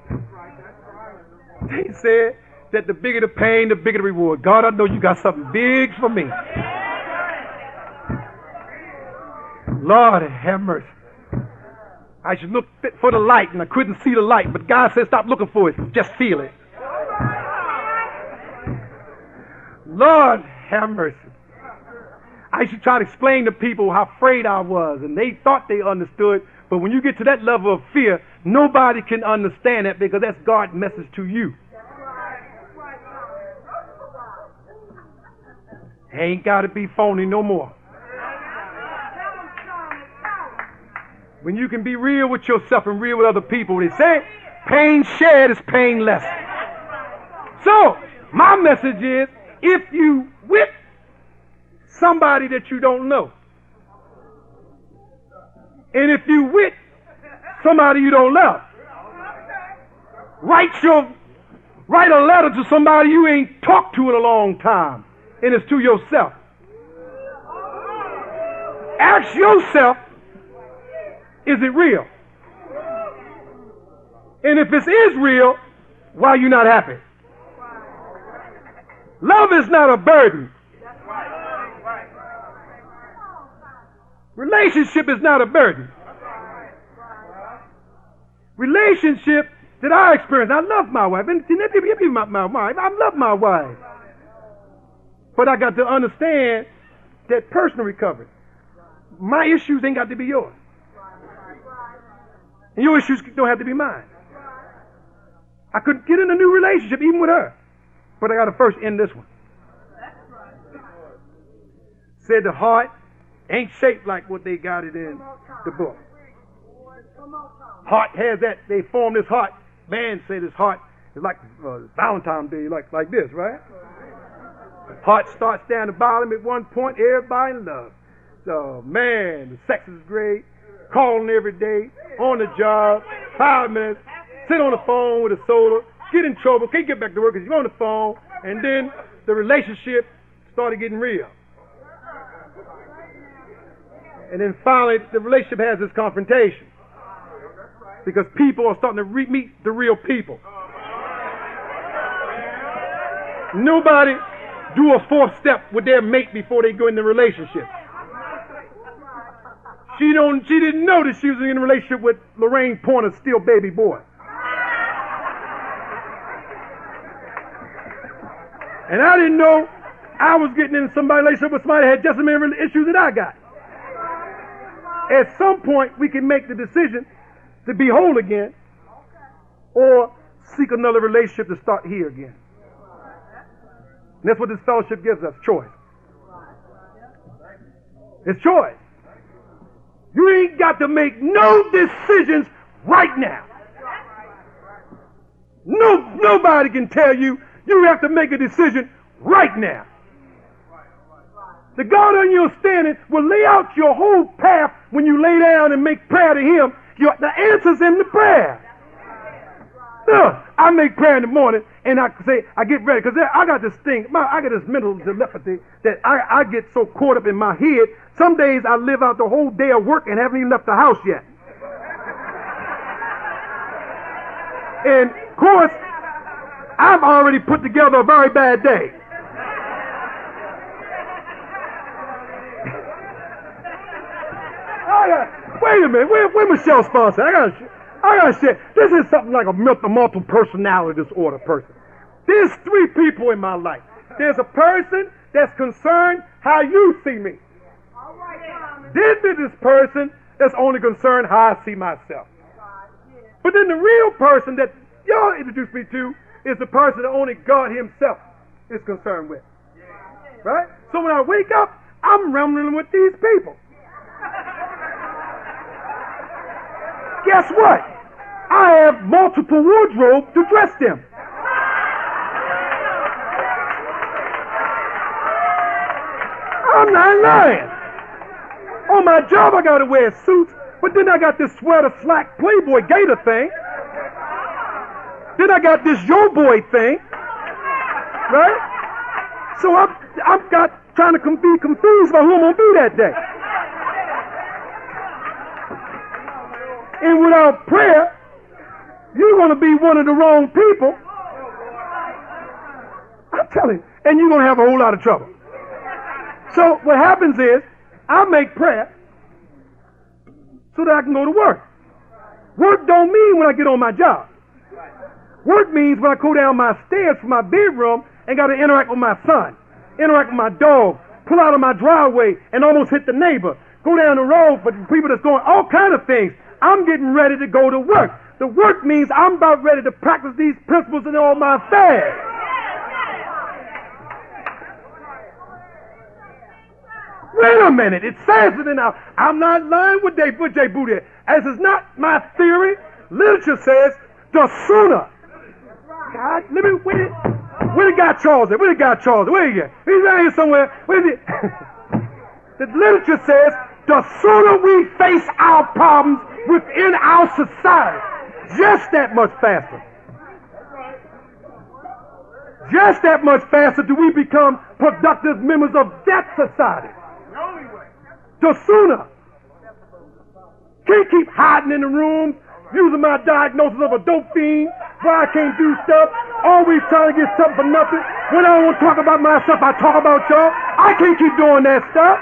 They said that the bigger the pain, the bigger the reward. God, I know you got something big for me. Lord, have mercy. I should look for the light, and I couldn't see the light. But God said, stop looking for it. Just feel it. Lord, have mercy. I used to try to explain to people how afraid I was, and they thought they understood. But when you get to that level of fear, nobody can understand that because that's God's message to you. Ain't got to be phony no more. When you can be real with yourself and real with other people, they say pain shared is pain less. So, my message is, if you with somebody that you don't know, and if you with somebody you don't love, write a letter to somebody you ain't talked to in a long time, and it's to yourself. Ask yourself, is it real? And if it is real, why are you not happy? Love is not a burden. Relationship is not a burden. Relationship that I experience, I love my wife. And my wife, I love my wife. But I got to understand that personal recovery. My issues ain't got to be yours. And your issues don't have to be mine. I could get in a new relationship even with her. But I got to first end this one. Said the heart ain't shaped like what they got it in the book. Heart has that. They form this heart. Man say this heart is like Valentine's Day, like this, right? Heart starts down the bottom at one point. Everybody in love. So man, the sex is great. Calling every day, on the job, 5 minutes, sit on the phone with a soda, get in trouble, can't get back to work because you're on the phone, and then the relationship started getting real. And then finally, the relationship has this confrontation because people are starting to meet the real people. Nobody do a fourth step with their mate before they go in the relationship. She didn't know that she was in a relationship with Lorraine Porter's still baby boy. And I didn't know I was getting in somebody's relationship with somebody that had just as many issues that I got. At some point, we can make the decision to be whole again or seek another relationship to start here again. And that's what this fellowship gives us, choice. It's choice. You ain't got to make no decisions right now. Nobody can tell you you have to make a decision right now. The God on your standing will lay out your whole path when you lay down and make prayer to Him. The answer's in the prayer. I make prayer in the morning and I say, I get ready because I got this thing, I got this mental telepathy that I get so caught up in my head. Some days I live out the whole day of work and haven't even left the house yet. And of course, I've already put together a very bad day. Wait a minute, where Michelle's sponsor? I gotta share. This is something like a multiple personality disorder person. There's 3 people in my life. There's a person that's concerned how you see me. Then there's this person that's only concerned how I see myself. But then the real person that y'all introduced me to is the person that only God Himself is concerned with. Right? So when I wake up, I'm rambling with these people. Guess what? I have multiple wardrobes to dress them. I'm not lying. On my job, I got to wear suits, but then I got this sweater slack Playboy Gator thing. Then I got this Yo Boy thing, right? So I'm trying to be confused about who I'm gonna be that day. And without prayer, you're gonna be one of the wrong people. I'm telling you, and you're gonna have a whole lot of trouble. So what happens is, I make prayer so that I can go to work. Work don't mean when I get on my job. Work means when I go down my stairs from my bedroom and got to interact with my son, interact with my dog, pull out of my driveway and almost hit the neighbor, go down the road for people that's going, all kind of things. I'm getting ready to go to work. The work means I'm about ready to practice these principles in all my affairs. Wait a minute, it says it now. I'm not lying with J. Booty. As is not my theory, literature says the sooner. God, let me, where the guy Charles at? Where the guy Charles at? Where he at? He's around here somewhere. Where is he? The literature says the sooner we face our problems within our society, just that much faster. Just that much faster do we become productive members of that society. The sooner. Can't keep hiding in the rooms, using my diagnosis of a dope fiend, why I can't do stuff, always trying to get something for nothing. When I don't want to talk about myself, I talk about y'all. I can't keep doing that stuff.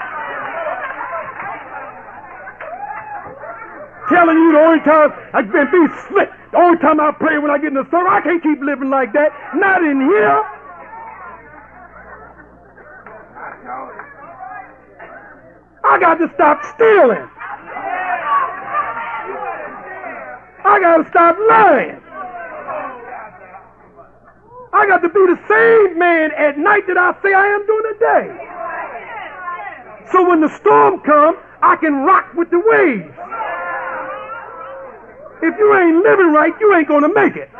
Telling you the only time I can be slick, the only time I pray when I get in the service, I can't keep living like that. Not in here. I got to stop stealing. I got to stop lying. I got to be the same man at night that I say I am during the day. So when the storm comes, I can rock with the waves. If you ain't living right, you ain't going to make it.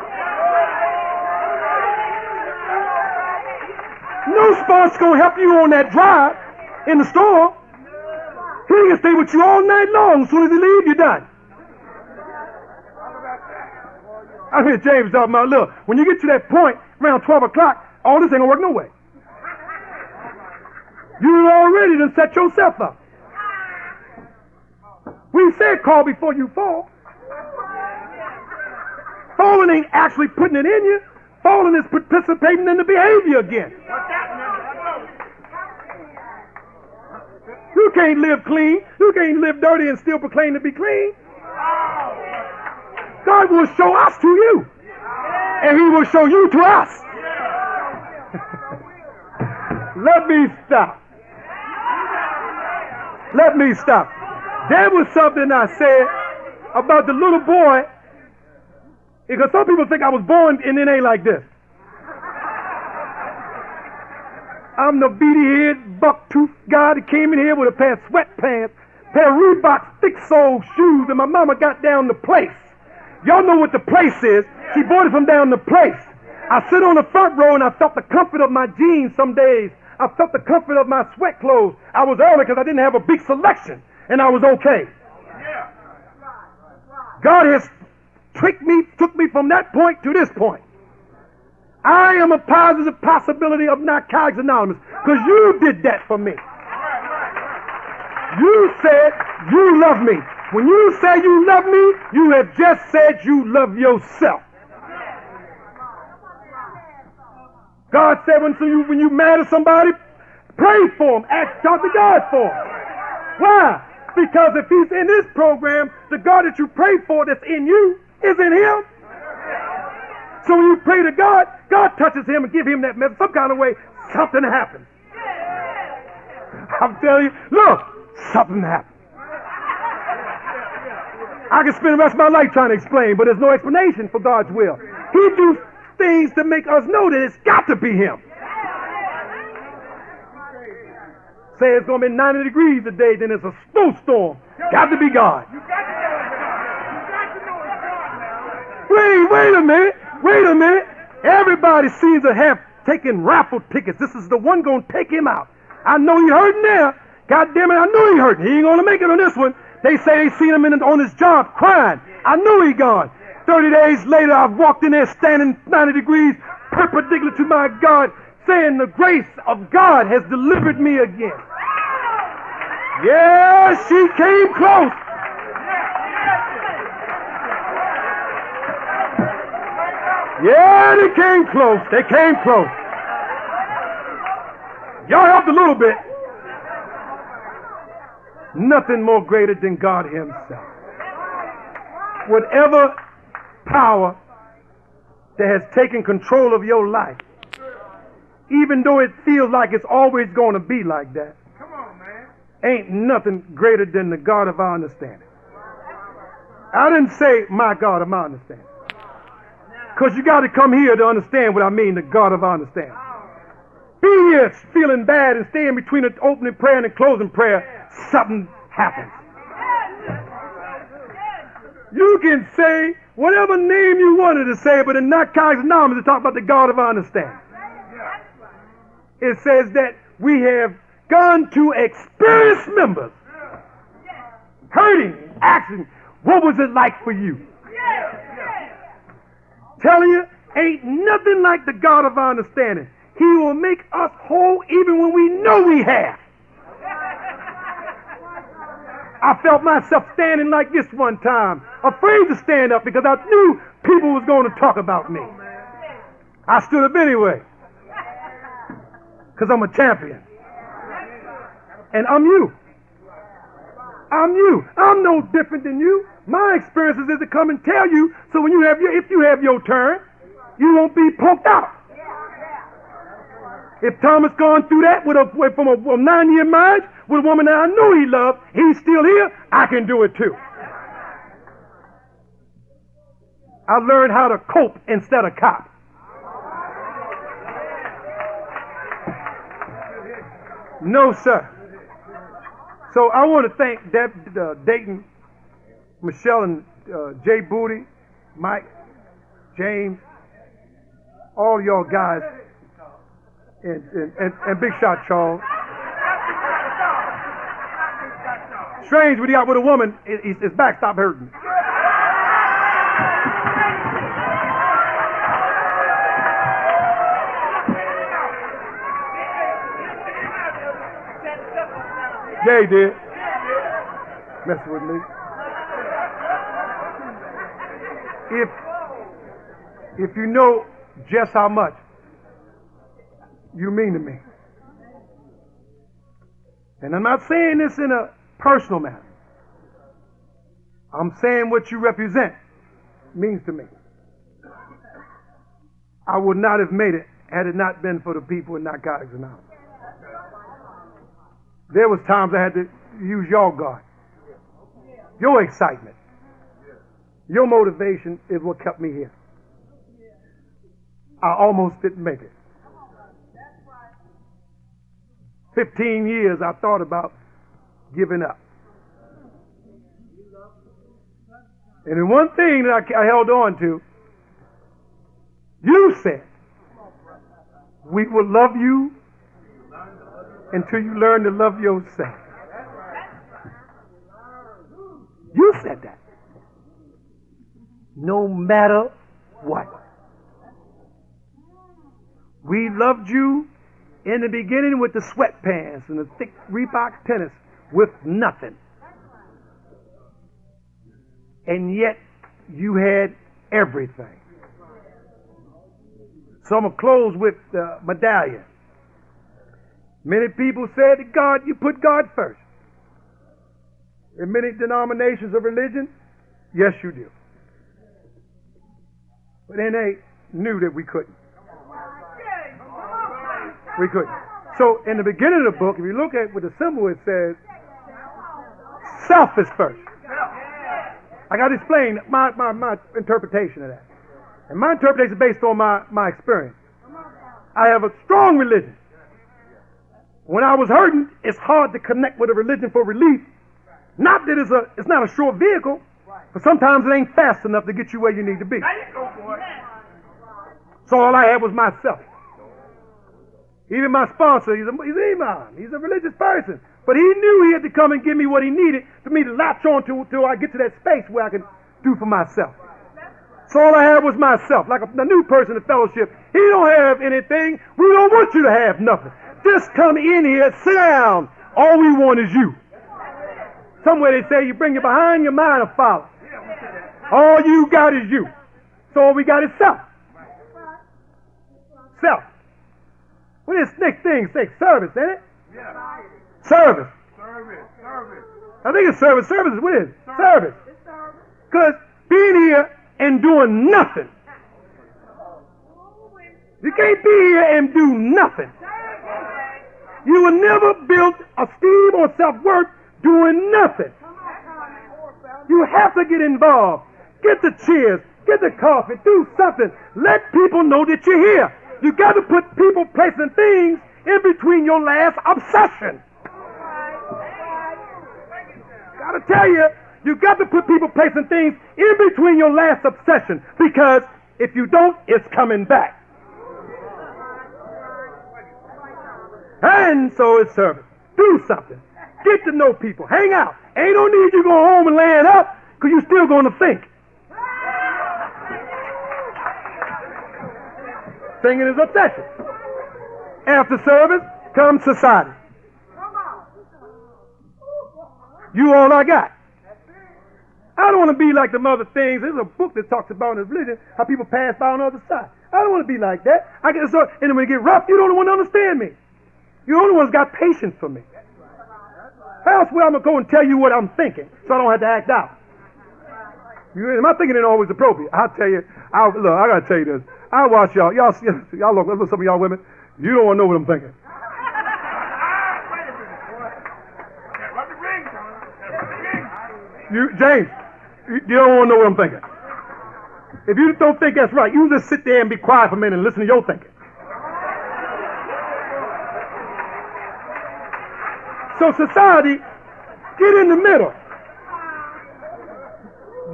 No sponsor's going to help you on that drive in the storm. He can stay with you all night long. As soon as he leaves, you're done. I hear James talking about, look, when you get to that point around 12 o'clock, all this ain't gonna work no way. You already done set yourself up. We said call before you fall. Falling ain't actually putting it in you. Falling is participating in the behavior again. You can't live clean. You can't live dirty and still proclaim to be clean. God will show us to you. And he will show you to us. Let me stop. Let me stop. There was something I said about the little boy, because some people think I was born and it ain't like this. I'm the beady-head, buck-toothed guy that came in here with a pair of sweatpants, pair of Reebok thick-soled shoes, and my mama got down the place. Y'all know what the place is. She bought it from down the place. I sit on the front row and I felt the comfort of my jeans some days. I felt the comfort of my sweat clothes. I was early because I didn't have a big selection, and I was okay. God has took me from that point to this point. I am a positive possibility of Narcotics Anonymous because you did that for me. You said you love me. When you say you love me, you have just said you love yourself. God said when you mad at somebody, pray for them. Talk to God for them. Why? Because if he's in this program, the God that you pray for that's in you is in him. So when you pray to God, God touches him and give him that message. Some kind of way, something happens. I'm telling you, look, something happens. I can spend the rest of my life trying to explain, but there's no explanation for God's will. He do things to make us know that it's got to be him. Say it's going to be 90 degrees today, then it's a snowstorm. Got to be God. Wait a minute. Everybody seems to have taken raffle tickets. This is the one going to take him out. I know he hurting there. God damn it, I knew he hurting. He ain't gonna make it on this one. They say they seen him on his job crying. I knew he gone. 30 days later, I walked in there standing 90 degrees perpendicular to my God, saying the grace of God has delivered me again. Yeah, she came close. Yeah, they came close. They came close. Y'all helped a little bit. Nothing more greater than God himself. Whatever power that has taken control of your life, even though it feels like it's always going to be like that, ain't nothing greater than the God of our understanding. I didn't say my God of my understanding. Because you got to come here to understand what I mean, the God of our understanding. Be here feeling bad and staying between the opening prayer and the closing prayer, something happens. You can say whatever name you wanted to say, but in Narcotics Anonymous, it talks about the God of our understanding. It says that we have gone to experienced members, hurting, asking, what was it like for you? Telling you, ain't nothing like the God of our understanding. He will make us whole even when we know we have. I felt myself standing like this one time, afraid to stand up because I knew people was going to talk about me. I stood up anyway, because I'm a champion. And I'm you. I'm you. I'm no different than you. My experiences is to come and tell you, so when you have if you have your turn, you won't be punked out. If Thomas gone through that from a 9-year marriage with a woman that I knew he loved, he's still here, I can do it too. I learned how to cope instead of cop. No, sir. So I want to thank Dayton, Michelle, and Jay Booty, Mike, James, all y'all guys, and Big Shot Charles. Strange when he got with a woman, his back stopped hurting. Yeah, he did. Messing with me. If you know just how much you mean to me. And I'm not saying this in a personal manner. I'm saying what you represent means to me. I would not have made it had it not been for the people in Narcotics Anonymous. There was times I had to use your God. Your excitement. Your motivation is what kept me here. I almost didn't make it. 15 years I thought about giving up. And the one thing that I held on to, you said, we will love you until you learn to love yourself. You said that. No matter what. We loved you in the beginning with the sweatpants and the thick Reebok tennis with nothing. And yet you had everything. So I'm going to close with the medallion. Many people said that God, you put God first. In many denominations of religion, yes, you do. But then they knew that we couldn't. We couldn't. So in the beginning of the book, if you look at with the symbol, it says, self is first. I got to explain my interpretation of that. And my interpretation is based on my experience. I have a strong religion. When I was hurting, it's hard to connect with a religion for relief. Not that it's not a sure vehicle, but sometimes it ain't fast enough to get you where you need to be. So all I had was myself. Even my sponsor, he's an imam. He's a religious person. But he knew he had to come and give me what he needed for me to latch on to till I get to that space where I can do for myself. So all I had was myself. Like a new person in fellowship, he don't have anything. We don't want you to have nothing. Just come in here, sit down. All we want is you. Somewhere they say you bring your behind, your mind will follow. All you got is you. So all we got is self. Self. What is this next thing? Say service, ain't it? Yeah. Service. Service. I think it's service. Service is what is it? Service. Because being here and doing nothing. You can't be here and do nothing. You will never build esteem or self-worth doing nothing. You have to get involved. Get the chairs. Get the coffee. Do something. Let people know that you're here. You got to put people, places, and things in between your last obsession. Got to tell you, you got to put people, places, and things in between your last obsession, because if you don't, it's coming back. And so it's service. Do something. Get to know people. Hang out. Ain't no need you go home and laying up, because you're still going to think. Thinking is obsession. After service comes society. You all I got. I don't want to be like the other things. There's a book that talks about in religion how people pass by on the other side. I don't want to be like that. And when it get rough, you're the only one to understand me. You're the only one that's got patience for me. How else will I go and tell you what I'm thinking so I don't have to act out? My thinking ain't always appropriate. I'll tell you. Look, I got to tell you this. I watch y'all. Y'all look, some of y'all women, you don't want to know what I'm thinking. James, you don't want to know what I'm thinking. If you don't think that's right, you just sit there and be quiet for a minute and listen to your thinking. So society, get in the middle.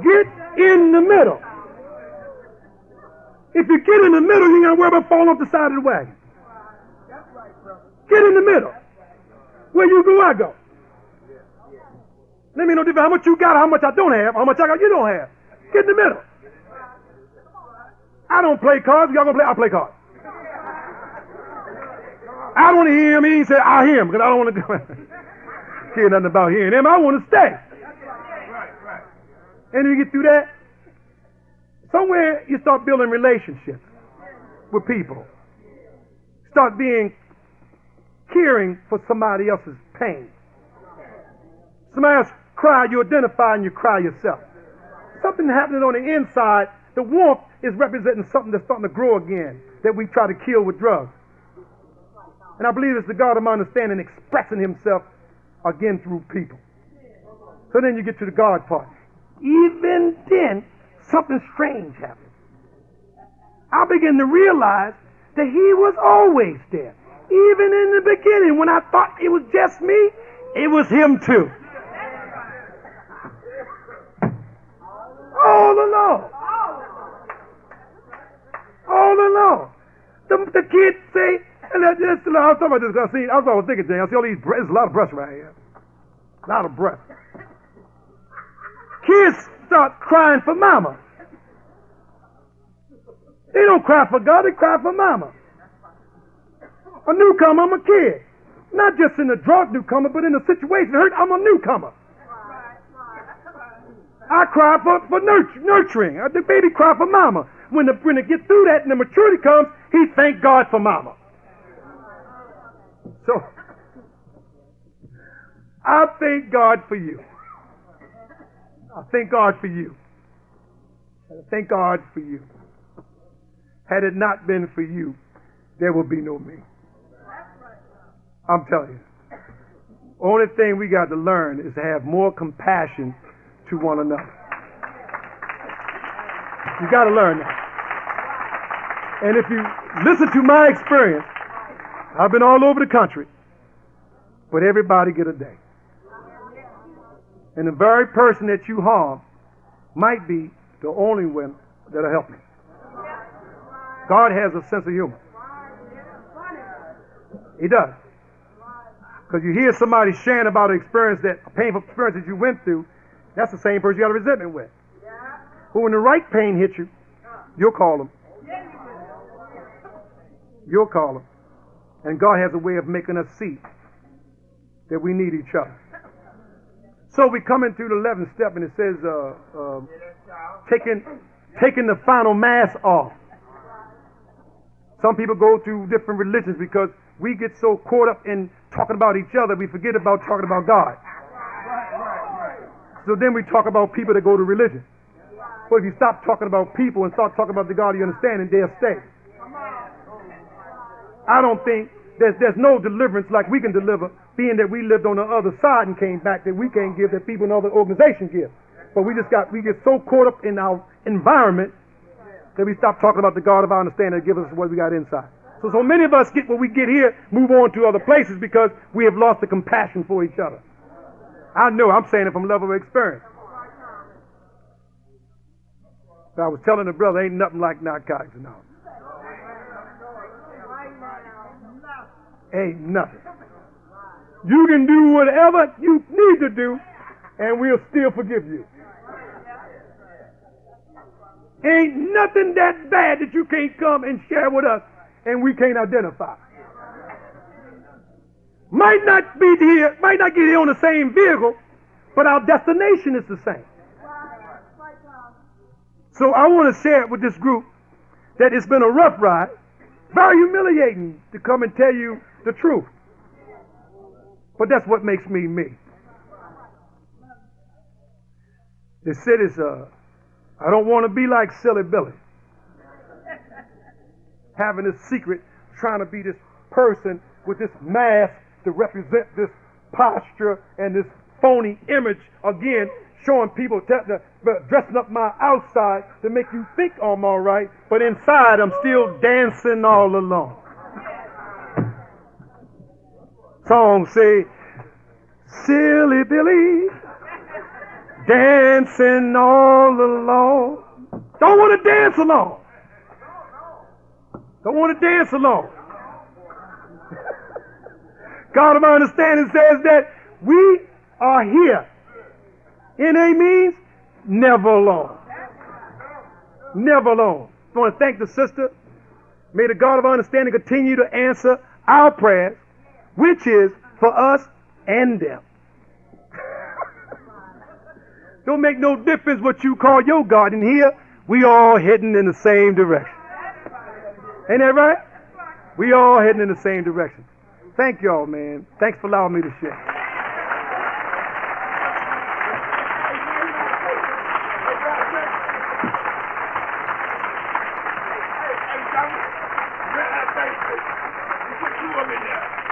Get in the middle. If you get in the middle, you ain't got to worry about falling off the side of the wagon. Get in the middle. Where you go, I go. Let me know different how much you got, how much I don't have, how much I got you don't have. Get in the middle. I don't play cards. Y'all gonna play? I play cards. I don't want to hear him. He said I hear him because I don't want to hear nothing about hearing him. I want to stay. And when you get through that, somewhere you start building relationships with people. Start being caring for somebody else's pain. Somebody else cry, you identify and you cry yourself. Something happening on the inside, the warmth is representing something that's starting to grow again that we try to kill with drugs. And I believe it's the God of my understanding expressing himself again through people. So then you get to the God part. Even then, something strange happened. I began to realize that he was always there. Even in the beginning, when I thought it was just me, it was him too. All along. All along. The kids say, and I was talking about this, I was thinking, I see all these, there's a lot of breasts right here. A lot of breasts. Kids start crying for mama. They don't cry for God, they cry for mama. A newcomer, I'm a kid. Not just in the drug newcomer, but in the situation hurt, I'm a newcomer. I cry for nurturing. The baby cry for mama. When it gets through that and the maturity comes, he thank God for mama. So, I thank God for you. I thank God for you. I thank God for you. Had it not been for you, there would be no me. I'm telling you. Only thing we got to learn is to have more compassion to one another. You got to learn that. And if you listen to my experience, I've been all over the country, but everybody get a day. And the very person that you harm might be the only one that'll help you. God has a sense of humor. He does. Because you hear somebody sharing about an experience a painful experience that you went through, that's the same person you got a resentment with. But when the right pain hits you, you'll call them. You'll call them. And God has a way of making us see that we need each other. So we come into the 11th step, and it says taking the final mask off. Some people go to different religions because we get so caught up in talking about each other, we forget about talking about God. So then we talk about people that go to religion. But if you stop talking about people and start talking about the God you understand, and they'll stay. I don't think there's no deliverance like we can deliver, being that we lived on the other side and came back, that we can't give, that people in other organizations give. But we get so caught up in our environment that we stop talking about the God of our understanding that gives us what we got inside. So many of us get what we get here, move on to other places because we have lost the compassion for each other. I know, I'm saying it from level of experience. So I was telling the brother, ain't nothing like narcotics and all. Ain't nothing. You can do whatever you need to do, and we'll still forgive you. Ain't nothing that bad that you can't come and share with us, and we can't identify. Might not get here on the same vehicle, but our destination is the same. So I want to share with this group that it's been a rough ride, very humiliating to come and tell you the truth. But that's what makes me me. They said I don't want to be like Silly Billy. Having this secret, trying to be this person with this mask to represent this posture and this phony image, again, showing people, dressing up my outside to make you think I'm all right, but inside I'm still dancing all alone. Songs say, Silly Billy, dancing all alone. Don't want to dance alone. Don't want to dance alone. God of my understanding says that we are here. NA means never alone. Never alone. I want to thank the sister. May the God of our understanding continue to answer our prayers, which is for us and them. Don't make no difference what you call your God. In here, we all heading in the same direction. Ain't that right? We all heading in the same direction. Thank y'all, man. Thanks for allowing me to share. Hey, Tommy, you put two of them in there.